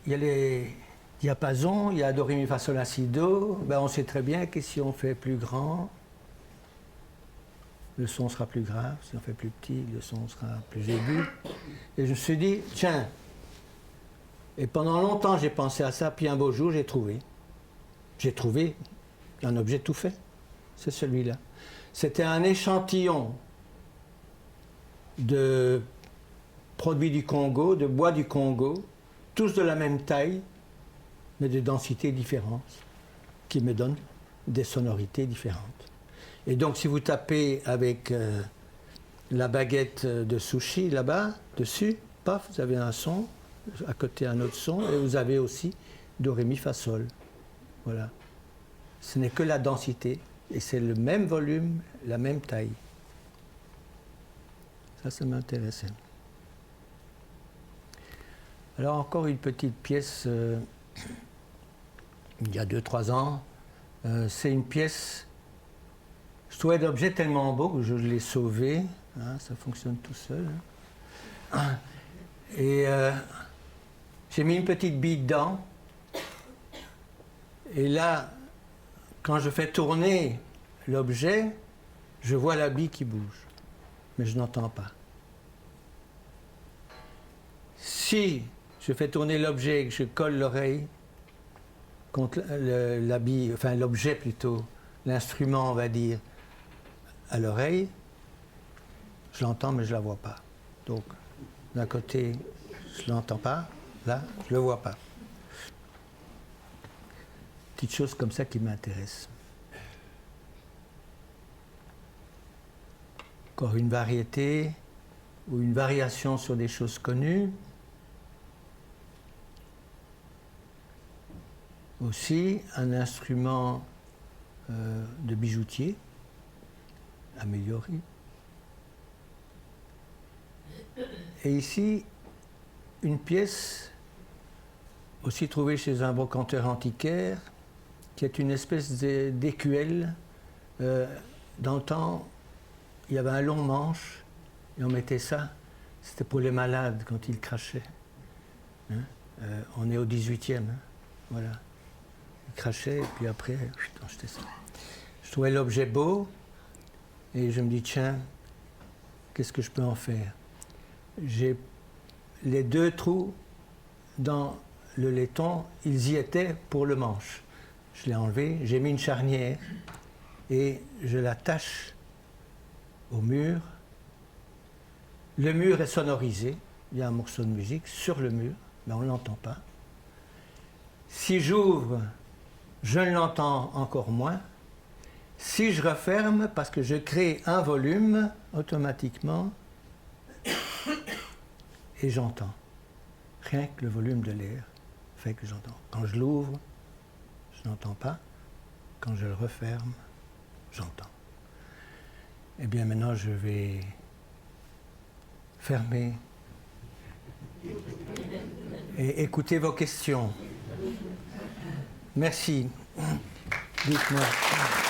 il y a les diapasons, il y a Do, Ré, Mi, Fa, Sol, La, Si, Do. Ben, on sait très bien que si on fait plus grand, le son sera plus grave. Si on fait plus petit, le son sera plus aigu. Et je me suis dit, tiens, et pendant longtemps j'ai pensé à ça, puis un beau jour j'ai trouvé un objet tout fait. C'est celui-là. C'était un échantillon de produits du Congo, de bois du Congo, tous de la même taille, mais de densités différentes, qui me donnent des sonorités différentes. Et donc si vous tapez avec la baguette de sushi là-bas, dessus, paf, vous avez un son, à côté un autre son, et vous avez aussi Do, Ré, Mi, Fa, Sol. Voilà. Ce n'est que la densité, et c'est le même volume, la même taille. Ça m'intéressait. Alors encore une petite pièce, il y a 2-3 ans, c'est une pièce, je trouvais l'objet tellement beau que je l'ai sauvé, hein, ça fonctionne tout seul. Hein. Et j'ai mis une petite bille dedans, et là, quand je fais tourner l'objet, je vois la bille qui bouge, mais je n'entends pas. Si je fais tourner l'objet et que je colle l'oreille contre la bille, enfin l'objet plutôt, l'instrument on va dire, à l'oreille, je l'entends mais je ne la vois pas. Donc d'un côté je ne l'entends pas, là je ne le vois pas. Petite chose comme ça qui m'intéresse. Encore une variété ou une variation sur des choses connues. Aussi un instrument de bijoutier amélioré. Et ici, une pièce aussi trouvée chez un brocanteur antiquaire, qui est une espèce d'écuelle. Dans le temps, il y avait un long manche, et on mettait ça, c'était pour les malades quand ils crachaient. Hein? On est au 18e, hein? Voilà. Ils crachaient, et puis après, on jetait ça. Je trouvais l'objet beau, et je me dis, tiens, qu'est-ce que je peux en faire? J'ai les 2 trous dans le laiton, ils y étaient pour le manche. Je l'ai enlevé, j'ai mis une charnière, et je l'attache au mur. Le mur est sonorisé, il y a un morceau de musique sur le mur, mais on ne l'entend pas. Si j'ouvre, je ne l'entends encore moins. Si je referme, parce que je crée un volume, automatiquement, et j'entends. Rien que le volume de l'air fait que j'entends. Quand je l'ouvre, je n'entends pas. Quand je le referme, j'entends. Eh bien maintenant, je vais fermer et écouter vos questions. Merci. Dites-moi.